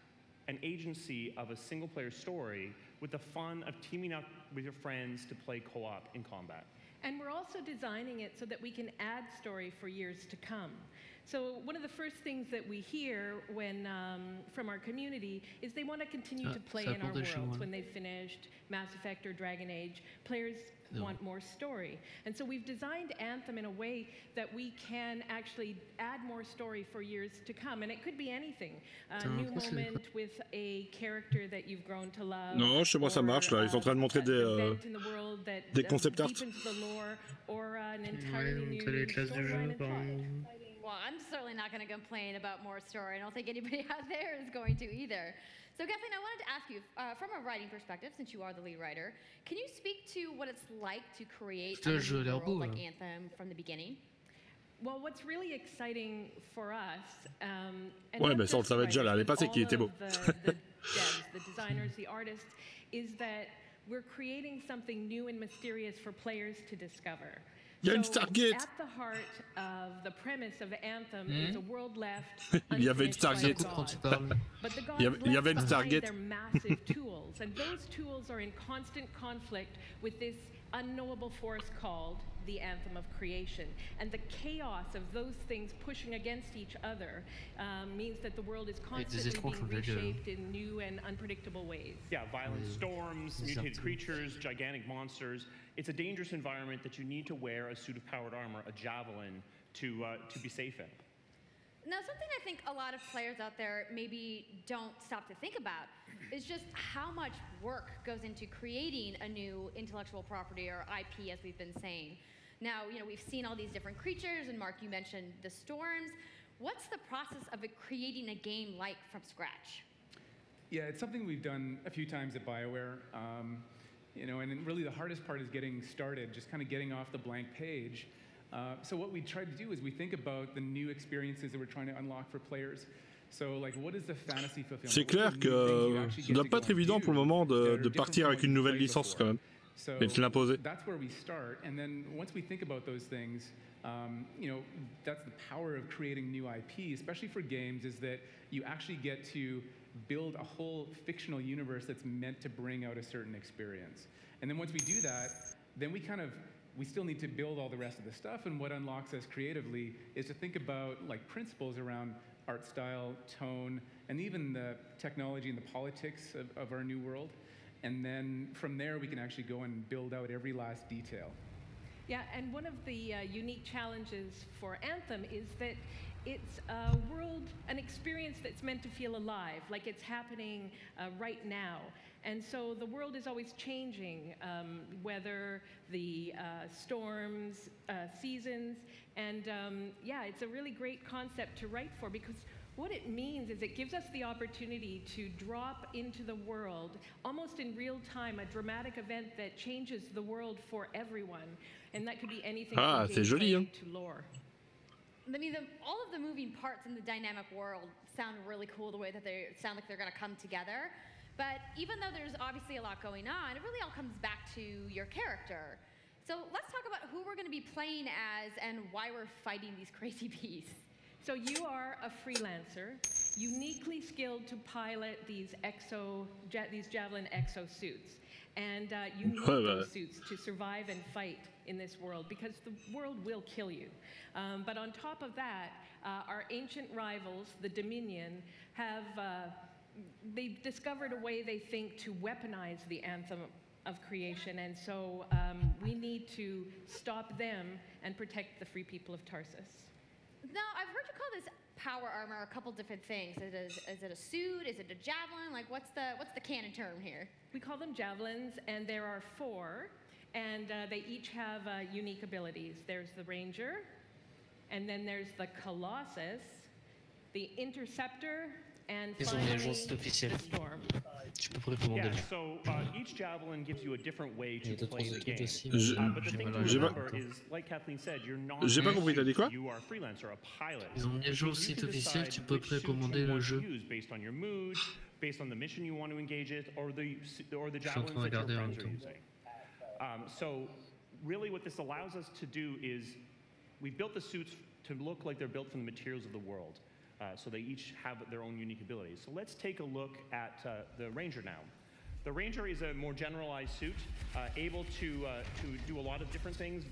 and agency of a single-player story with the fun of teaming up with your friends to play co-op in combat. And we're also designing it so that we can add story for years to come. So one of the first things that we hear when from our community is they want to continue to play in our worlds. When they've finished Mass Effect or Dragon Age, players want more story. And so we've designed Anthem in a way that we can actually add more story for years to come. And it could be anything. A new moment with a character that you've grown to love. Non, chez moi ça marche là. Ils sont en train de montrer des concept art. Or an entirely new storyline and plot. Well, I'm certainly not going to complain about more story. I don't think anybody out there is going to either. So Kathleen, I wanted to ask you, from a writing perspective, since you are the lead writer, can you speak to what it's like to create a new world like Anthem from the beginning? Well, what's really exciting for us, ouais, mais ça on le savait déjà l'année passée qu'il était beau. The designers, the artists, is that we're creating something new and mysterious for players to discover. Il y a une Stargate. At the heart of the premise of Anthem is a world left Il y avait une Stargate. Il y avait une Stargate. Their massive tools, and those tools are in constant conflict with this unknowable force called the Anthem of Creation. And the chaos of those things pushing against each other means that the world is constantly being reshaped in new and unpredictable ways. Yeah, violent storms, mutated creatures, gigantic monsters. It's a dangerous environment that you need to wear a suit of powered armor, a javelin, to be safe in. Now, something I think a lot of players out there maybe don't stop to think about is just how much work goes into creating a new intellectual property or IP, as we've been saying. Now, we've seen all these different creatures, and Mark, you mentioned the storms. What's the process of creating a game like from scratch? Yeah, it's something we've done a few times at BioWare. And really the hardest part is getting started, just kind of getting off the blank page. So what we try to do is we think about the new experiences that we're trying to unlock for players. So, like, what is the fantasy fulfillment? C'est clair que ça doit pas être évident pour le moment de partir avec une nouvelle licence quand même. Et de se l'imposer. That's where we start, and then once we think about those things, that's the power of creating new IP, especially for games, is that you actually get to build a whole fictional universe that's meant to bring out a certain experience. And then once we do that, then we still need to build all the rest of the stuff, and what unlocks us creatively is to think about like principles around art style, tone, and even the technology and the politics of our new world. And then from there, we can actually go and build out every last detail. Yeah, and one of the unique challenges for Anthem is that it's a world, an experience that's meant to feel alive, like it's happening right now. And so the world is always changing, whether the storms, seasons, and yeah, it's a really great concept to write for, because what it means is it gives us the opportunity to drop into the world, almost in real time, a dramatic event that changes the world for everyone. And that could be anything from gameplay to lore. I mean, all of the moving parts in the dynamic world sound really cool, the way that they sound like they're going to come together. But even though there's obviously a lot going on, it really all comes back to your character. So let's talk about who we're going to be playing as and why we're fighting these crazy beasts. So you are a freelancer, uniquely skilled to pilot these Javelin exosuits. And you need those suits to survive and fight in this world, because the world will kill you. But on top of that, our ancient rivals, the Dominion, they've discovered a way, they think, to weaponize the Anthem of Creation. And so we need to stop them and protect the free people of Tarsus. Now, I've heard you call this power armor a couple different things. Is it a suit? Is it a javelin? Like, what's the canon term here? We call them javelins, and there are 4, and they each have unique abilities. There's the Ranger, and then there's the Colossus, the Interceptor, and finally the Storm. Tu peux précommander. Yeah, so each javelin gives you a different way to play the game. But the thing to remember is, like Kathleen said, you're not you are a freelancer, a pilot. Ils ont mis à jour le site officiel, tu peux précommander le jeu. Based on your mood, based on the mission you want to engage in, or the javelins that your friends are using. So really what this allows us to do is we built the suits to look like they're built from the materials of the world. So they each have their own unique abilities. So let's take a look at the Ranger now. The Ranger is a more generalized suit, able to do a lot of different things,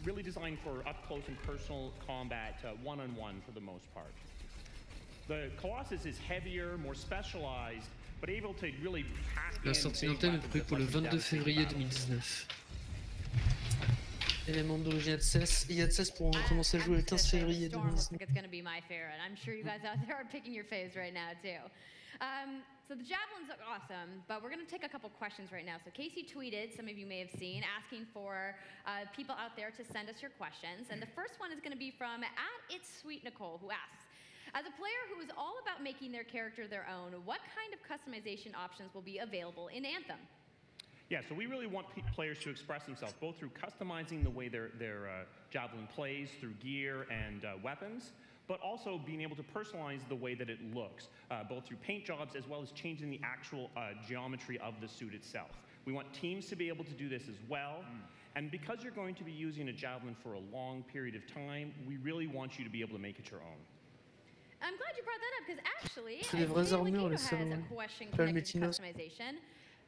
really designed for up-close and personal combat, one-on-one for the most part. The Colossus is heavier, more specialized, but able to really pack in. La sortie d'antenne est prévue pour le 22 février 2019. Et les membres d'origine IATSES pourront commencer à jouer le 15 février 2019. It's going to be my favorite. I'm sure you guys out there are picking your faves right now, too. So the javelins look awesome, but we're going to take a couple questions right now. So Casey tweeted, some of you may have seen, asking for people out there to send us your questions. And the first one is going to be from @It'sSweetNicole, who asks, as a player who is all about making their character their own, what kind of customization options will be available in Anthem? Yeah, so we really want players to express themselves, both through customizing the way their javelin plays, through gear and weapons, but also being able to personalize the way that it looks, both through paint jobs as well as changing the actual geometry of the suit itself. We want teams to be able to do this as well. And because you're going to be using a javelin for a long period of time, we really want you to be able to make it your own. I'm glad you brought that up because actually, C'est des vraies armures, les has salons. a question Pas le connected to métinos. customization.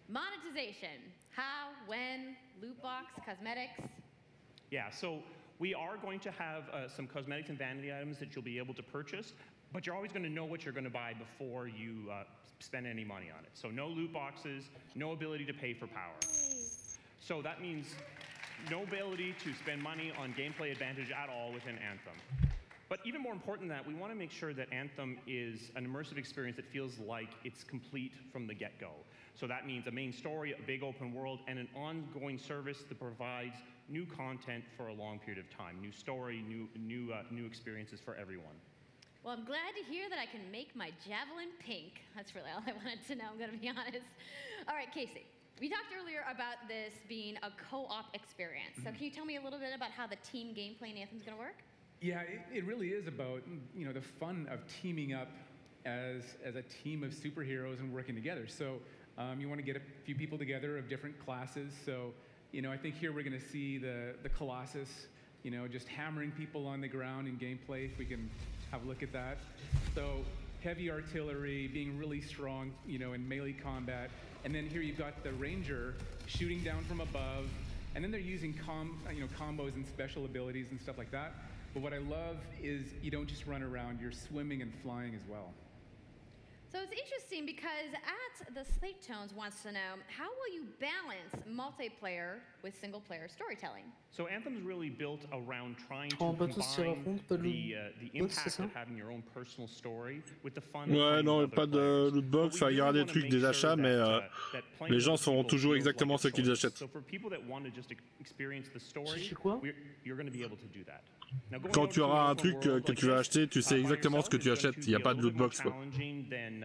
Monetization. How, when, loot box, cosmetics. Yeah, so we are going to have some cosmetics and vanity items that you'll be able to purchase, but you're always going to know what you're going to buy before you spend any money on it. So no loot boxes, no ability to pay for power. So that means no ability to spend money on gameplay advantage at all within Anthem. But even more important than that, we want to make sure that Anthem is an immersive experience that feels like it's complete from the get-go. So that means a main story, a big open world, and an ongoing service that provides new content for a long period of time. New story, new experiences for everyone. Well, I'm glad to hear that I can make my javelin pink. That's really all I wanted to know, I'm going to be honest. All right, Casey, we talked earlier about this being a co-op experience. So can you tell me a little bit about how the team gameplay in Anthem's going to work? Yeah, it really is about, you know, the fun of teaming up as a team of superheroes and working together. So you want to get a few people together of different classes. So, you know, I think here we're going to see the Colossus, you know, just hammering people on the ground in gameplay, if we can have a look at that. So heavy artillery, being really strong, you know, in melee combat. And then here you've got the Ranger shooting down from above. And then they're using combos and special abilities and stuff like that. But what I love is you don't just run around, you're swimming and flying as well. So it's interesting because at the Slate Tones wants to know, how will you balance multiplayer with single-player storytelling? So Anthem's really built around trying to On peut tous s'y combine rendre, pas de the loot box, c'est impact ça? of having your own personal story with the fun. Ouais, non, pas de loot box, enfin, il y aura des trucs, des achats, mais les gens sauront toujours exactement ce qu'ils achètent. So for people that want to just experience the story, you're going to be able to do that. Quand tu auras un truc que tu vas acheter, tu sais exactement ce que tu achètes. Il n'y a pas de loot box, quoi. Than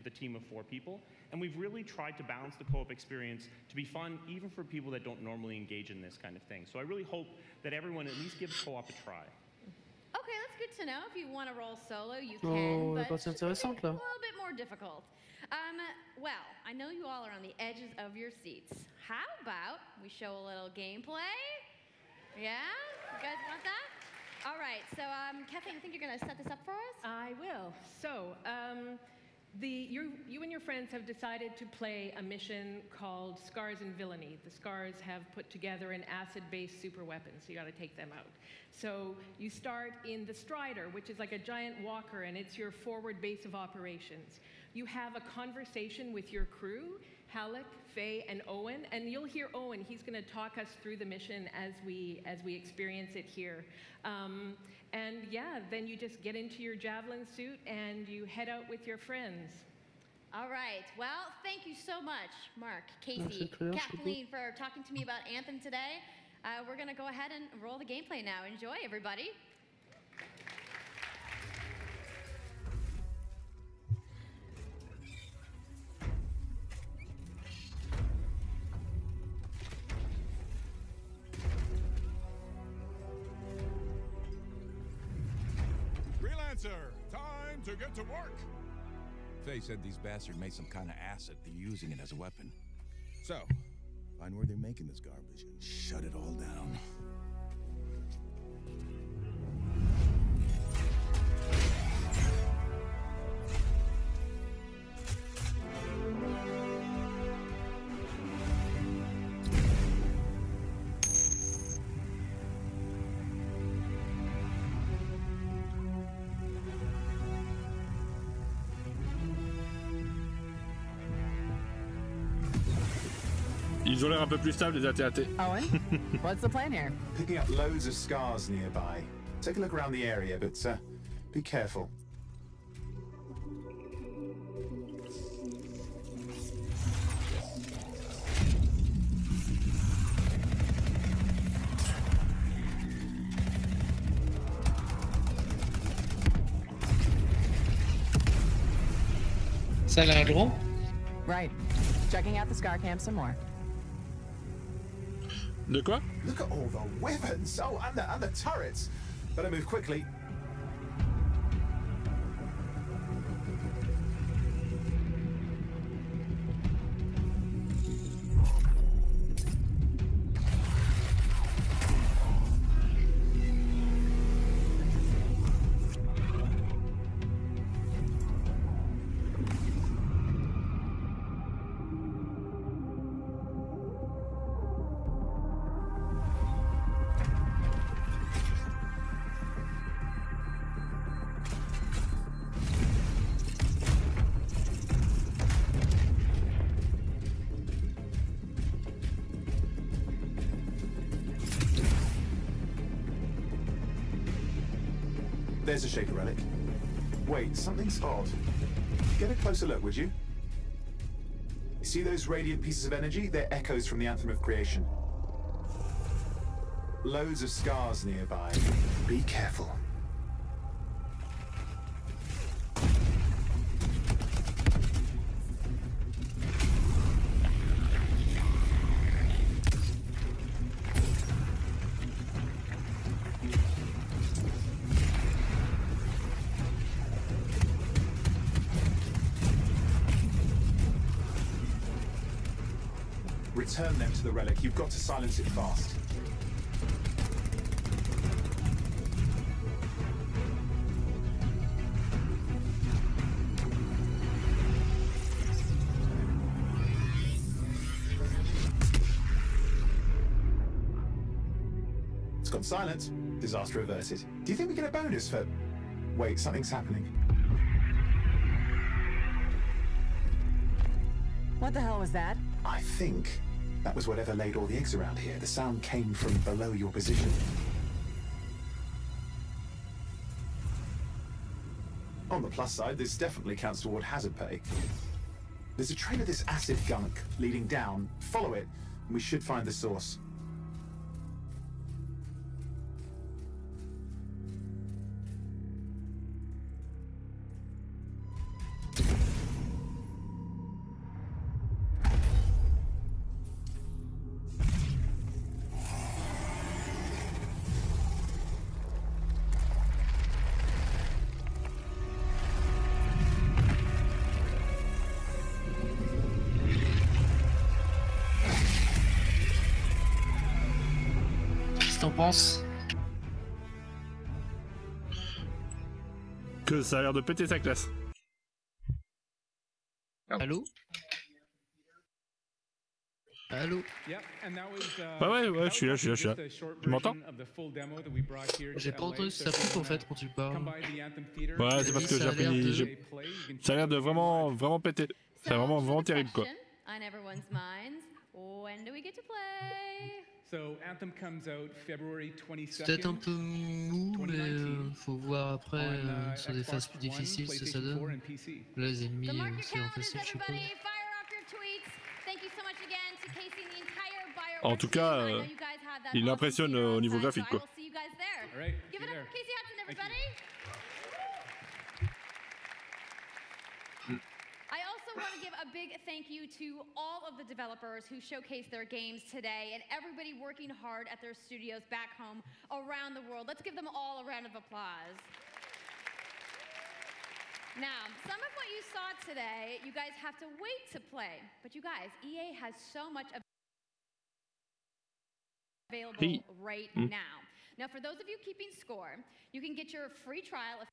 the team of 4 people. And we've really tried to balance the co-op experience to be fun even for people that don't normally engage in this kind of thing. So I really hope that everyone at least gives co-op a try. Okay, that's good to know. If you want to roll solo, you can, Oh, la but partie intéressante a là. little bit more difficult. Well, I know you all are on the edges of your seats. How about we show a little gameplay? Yeah? You guys want that? All right, so Kathleen, I think you're going to set this up for us? I will. So, you and your friends have decided to play a mission called Scars and Villainy. The Scars have put together an acid-based super weapon, so you got to take them out. So you start in the Strider, which is like a giant walker, and it's your forward base of operations. You have a conversation with your crew, Halleck, Faye, and Owen, and you'll hear Owen. He's going to talk us through the mission as we experience it here. And yeah, then you just get into your javelin suit and you head out with your friends. All right. Well, thank you so much, Mark, Casey, Kathleen, for talking to me about Anthem today. We're going to go ahead and roll the gameplay now. Enjoy, everybody. Time to get to work. Faye said these bastards made some kind of acid. They're using it as a weapon. So, find where they're making this garbage and shut it all down. Ils ont l'air un peu plus stables, les AT-AT. Owen, what's the plan here? Picking up loads of scars nearby. Take a look around the area, but be careful. Ça a l'air grand. Right. Checking out the scar camp some more. De quoi? Look at all the weapons! Oh, and the turrets! Better move quickly. There's a shaker relic. Wait, something's odd. Get a closer look, would you? See those radiant pieces of energy? They're echoes from the Anthem of Creation. Loads of scars nearby. Be careful. Return them to the relic. You've got to silence it fast. It's gone silent. Disaster averted. Do you think we get a bonus for... Wait, something's happening. What the hell was that? I think that was whatever laid all the eggs around here. The sound came from below your position. On the plus side, this definitely counts toward hazard pay. There's a trail of this acid gunk leading down. Follow it, and we should find the source. T'en penses? Que ça a l'air de péter sa classe. Allô? Allô? Ouais, je suis là. Tu m'entends? J'ai pas entendu si ça coupe en fait quand tu parles. Ouais, c'est parce que j'ai appris. Ça a l'air de vraiment péter. C'est vraiment terrible quoi. C'est peut-être un peu mou, mais faut voir après sur des phases plus difficiles ce que ça donne. Là, les ennemis, c'est en facile, je suppose. En tout cas, il impressionne au niveau graphique quoi. I also want to give a big thank you to all of the developers who showcased their games today and everybody working hard at their studios back home around the world. Let's give them all a round of applause. Now, some of what you saw today, you guys have to wait to play. But you guys, EA has so much available right now. Now, for those of you keeping score, you can get your free trial of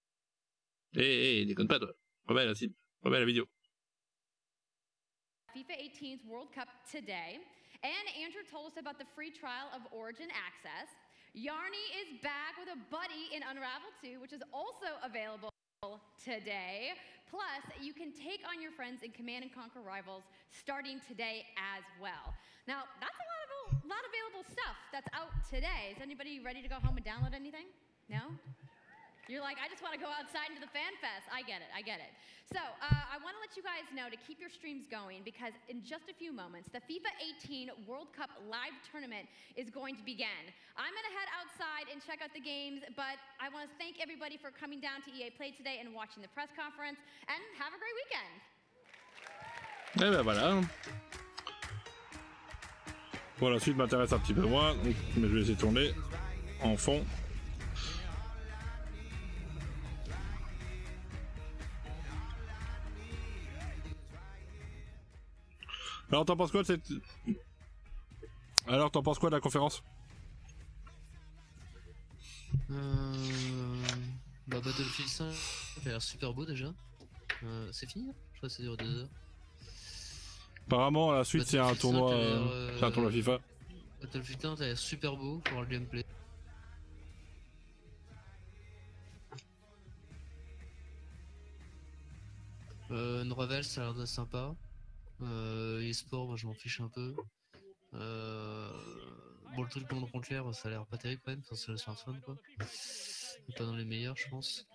déconne pas toi. Remets la vidéo. FIFA 18's World Cup today. And Andrew told us about the free trial of Origin Access. Yarny is back with a buddy in Unravel 2, which is also available today. Plus, you can take on your friends in Command & Conquer Rivals starting today as well. Now, that's a lot of available stuff that's out today. Is anybody ready to go home and download anything? No? You're like, I just want to go outside into the fan fest. I get it. So I want to let you guys know to keep your streams going because in just a few moments, the FIFA 18 World Cup live tournament is going to begin. I'm going to head outside and check out the games, but I want to thank everybody for coming down to EA Play today and watching the press conference, and have a great weekend. Et ben voilà. Bon, la suite m'intéresse un petit peu moins, donc, mais je vais essayer de tourner en fond. Alors t'en penses quoi de cette... Alors t'en penses quoi de la conférence? Bah Battlefield 5 a l'air super beau déjà. C'est fini, je crois que ça dure 2 heures. Apparemment la suite c'est un tournoi FIFA. Battlefield 1 a l'air super beau pour le gameplay. Noravel ça a l'air de sympa. E-sport, moi je m'en fiche un peu. Bon, le truc contre l'air, ça a l'air pas terrible quand même, enfin, c'est le smartphone quoi. pas dans les meilleurs, je pense.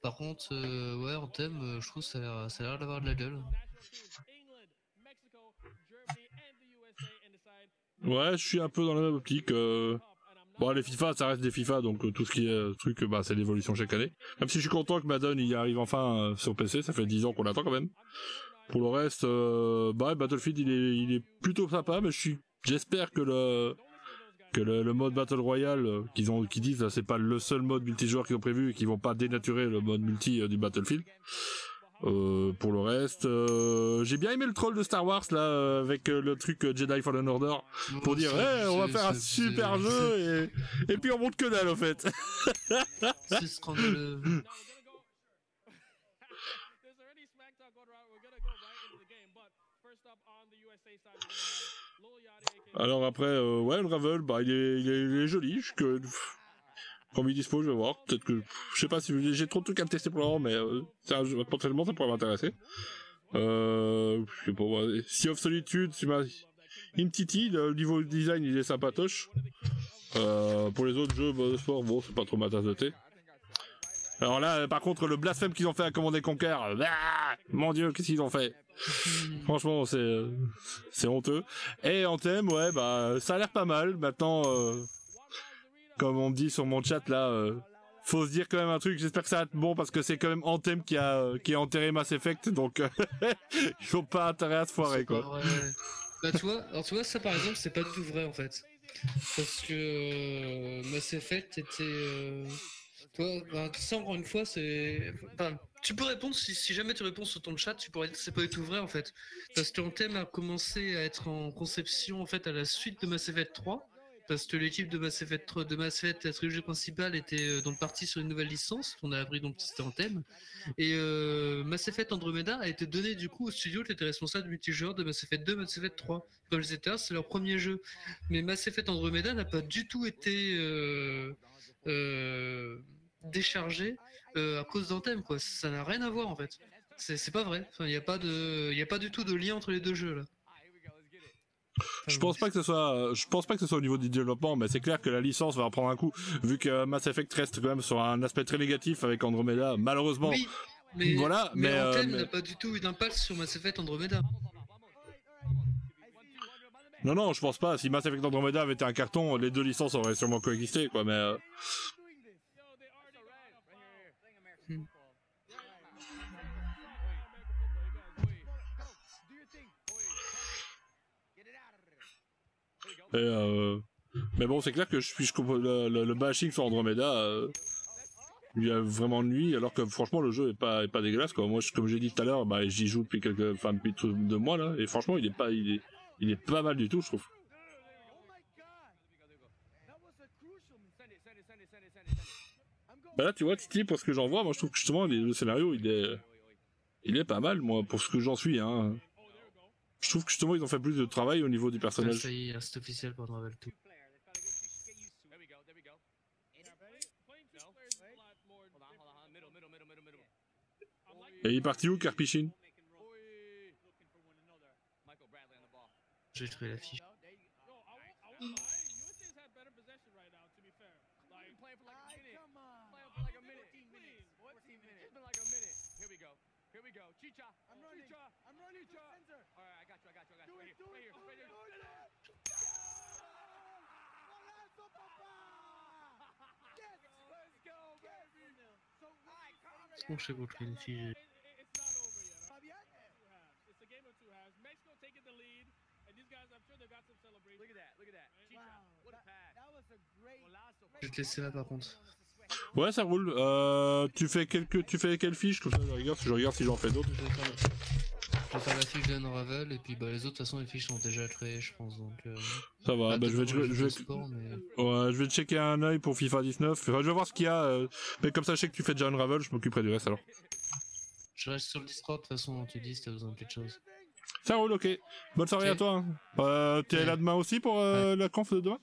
Par contre, ouais, en thème, je trouve que ça a l'air d'avoir de la gueule. Ouais, je suis un peu dans la même optique. Bon, les FIFA, ça reste des FIFA, donc tout ce qui est truc, bah, c'est l'évolution chaque année. Même si je suis content que Madden y arrive enfin sur PC, ça fait 10 ans qu'on l'attend quand même. Pour le reste, bah, Battlefield, il est plutôt sympa, mais j'espère que le mode Battle Royale qu'ils disent c'est pas le seul mode multijoueur qu'ils ont prévu et qu'ils vont pas dénaturer le mode multi du Battlefield. Pour le reste, j'ai bien aimé le troll de Star Wars là avec le truc Jedi Fallen Order pour dire hey, on va faire un super jeu et puis on montre que dalle en fait. C'est scandaleux. Alors après, ouais, Unravel, bah il est joli. Quand il dispo, je vais voir. Peut-être que je sais pas si j'ai trop de trucs à me tester pour le moment, mais c'est un jeu, potentiellement ça pourrait m'intéresser. Je sais pas, ouais. Sea of Solitude, il me titille, le niveau design il est sympatoche. Pour les autres jeux de sport, bon, c'est pas trop ma tasse de thé. Alors là, par contre, le blasphème qu'ils ont fait à Command & Conquer, mon dieu, qu'est-ce qu'ils ont fait? Franchement, c'est honteux. Et en thème, ouais, bah, ça a l'air pas mal. Maintenant, comme on me dit sur mon chat là, faut se dire quand même un truc. J'espère que ça va être bon parce que c'est quand même Anthem qui a enterré Mass Effect, donc ils ont pas intérêt à se foirer quoi. Bah tu vois, ça par exemple, c'est pas du tout vrai en fait, parce que Mass Effect était. Bah, ça encore une fois, c'est. Enfin, tu peux répondre si jamais tu réponds sur ton chat, tu pourrais dire que c'est pas du tout vrai en fait, parce que Anthem a commencé à être en conception en fait à la suite de Mass Effect 3. Parce que l'équipe de Mass Effect, la trilogie principale, était donc partie sur une nouvelle licence qu'on a appris donc c'était Anthem. Et Mass Effect Andromeda a été donné du coup au studio qui était responsable du multijoueur de Mass Effect 2, Mass Effect 3. Comme je disais, c'est leur premier jeu. Mais Mass Effect Andromeda n'a pas du tout été déchargé à cause d'Anthem, quoi. Ça n'a rien à voir en fait. C'est pas vrai. Il n'y a pas du tout de lien entre les deux jeux là. Je pense pas que ce soit au niveau du développement, mais c'est clair que la licence va en prendre un coup, vu que Mass Effect reste quand même sur un aspect très négatif avec Andromeda, malheureusement. Oui, mais voilà, mais Anthem n'a pas du tout eu d'impact sur Mass Effect Andromeda. Non, je pense pas. Si Mass Effect Andromeda avait été un carton, les deux licences auraient sûrement coexisté, quoi, mais... Mais bon, c'est clair que le bashing sur Andromeda lui a vraiment nuit, alors que franchement le jeu est pas dégueulasse quoi. Moi, comme j'ai dit tout à l'heure, bah, j'y joue depuis depuis 2 mois là, et franchement il est pas mal du tout, je trouve. Bah là, tu vois, Titi, pour ce que j'en vois, moi je trouve que justement le scénario il est pas mal, moi, pour ce que j'en suis, hein. Je trouve que justement ils ont fait plus de travail au niveau du personnage. Ça y est, c'est officiel pour Unravel 2. Et il est parti où, Karpichin? J'ai trouvé la fiche. C'est bon, je sais contre une fille. Je vais te laisser là par contre. Ouais, ça roule. Tu fais quelle fiche comme ça, je regarde si j'en fais d'autres. Je vais faire la fiche d'Unravel et puis bah, les autres, de toute façon, les fiches sont déjà créées, je pense. Donc, ça va, bah, je vais checker un œil pour FIFA 19. Enfin, je vais voir ce qu'il y a. Mais comme ça, je sais que tu fais déjà Unravel, je m'occuperai du reste alors. Je reste sur le Discord, de toute façon, tu dis si t'as besoin de quelque chose. Ça roule, ok. Bonne soirée à toi. T'es là demain aussi pour la conf de demain?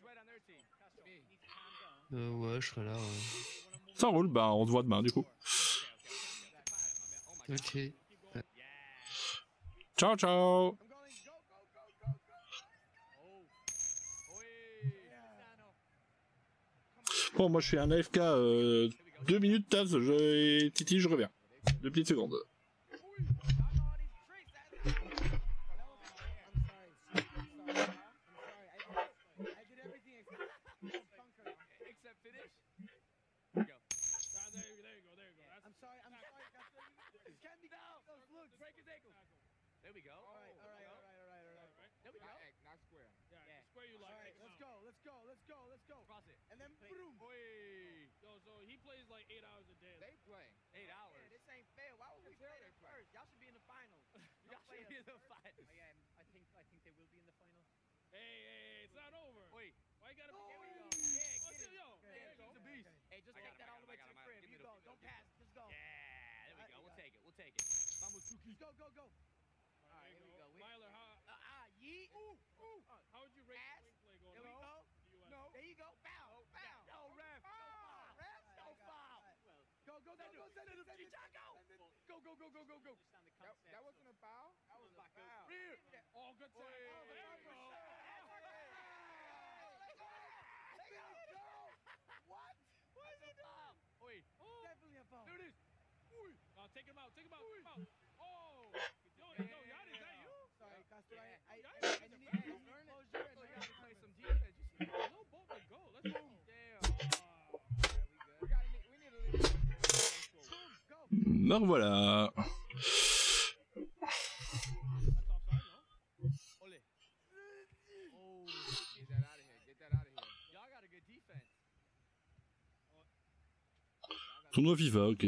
Ouais, je serai là. Ça roule, bah on se voit demain du coup. Ok. Ciao, ciao. Bon, moi je fais un AFK 2 minutes, Taz, Titi, je reviens. 2 petites secondes. There we go. All right. There we go. Not square. Yeah, square you like. All right, let's go. Cross it. And then boom. Yo, so he plays like 8 hours a day. They play 8 hours. Yeah, this ain't fair. Why would we play that first? Y'all should be in the finals. Y'all should be in the finals. Oh, yeah, I think they will be in the finals. Hey, it's not over. Wait, why you gotta? Here we go. Yeah, get it. Yo, he's a beast. Hey, just take that all the way to the crib. You go. Don't pass. Just go. Yeah, there we go. We'll take it. Vamos, Chucky. Go. All right, here we go. Myler, yeet. How would you rate the swing play going? There we go. No. There you go. Foul. No, ref. No foul. Go. Send it to Chicago. Go. That wasn't a foul. That was a foul. Oh, good time. There we go. What? What is it? Definitely a foul. There it is. Take him out. Oh. Yo, Yadi, is that you? Sorry, Castro. I need to learn it. I got to play some defense. No ball to go. Let's go. We need to leave it. Go. Donc voilà. Tournoi FIFA, ok.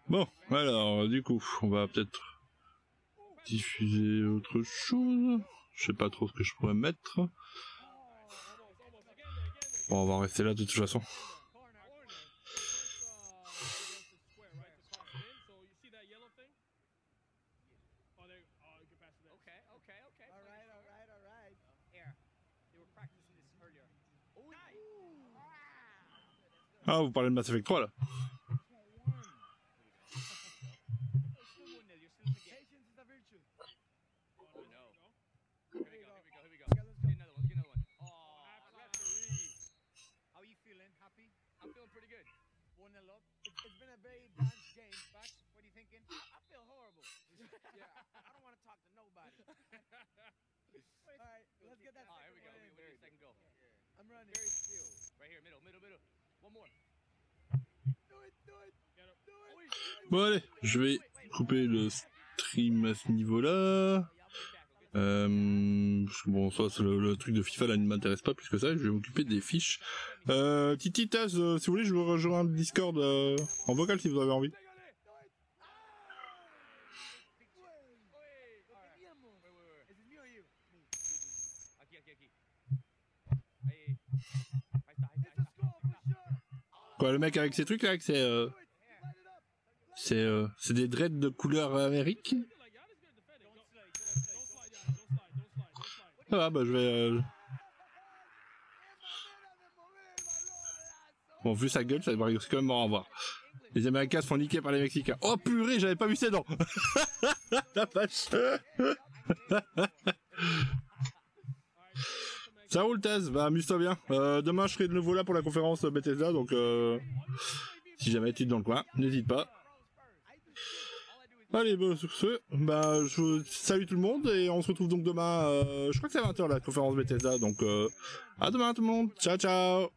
Bon, alors, du coup, on va peut-être diffuser autre chose. Je sais pas trop ce que je pourrais mettre. Bon, on va rester là de toute façon. Ah, vous parlez de Mass Effect 3 là. It's been a very balanced game. Bax, what are you thinking? I feel horrible. Yeah, I don't want to talk to nobody. All right, let's get that. Here we go. We need a second goal. I'm running. Very still. Right here, middle. One more. Do it. Bon allez, je vais couper le stream à ce niveau-là. Bon, ça c'est le truc de FIFA là ne m'intéresse pas plus que ça, je vais m'occuper des fiches. Titi, Taz, si vous voulez, je vous rejoins le Discord en vocal si vous avez envie. Quoi, le mec avec ses trucs là, c'est des dreads de couleur Amérique. Ah bah je vais... Bon, vu sa gueule, ça va quand même marrant à voir. Les Américains se font niquer par les Mexicains. Oh purée, j'avais pas vu ses dents. La vache. Ça roule Taz, bah amuse-toi bien. Demain je serai de nouveau là pour la conférence Bethesda, donc si jamais tu es dans le coin, n'hésite pas. Allez, bon, sur ce, bah, je vous salue tout le monde et on se retrouve donc demain, je crois que c'est à 20h la conférence Bethesda, donc à demain tout le monde, ciao ciao.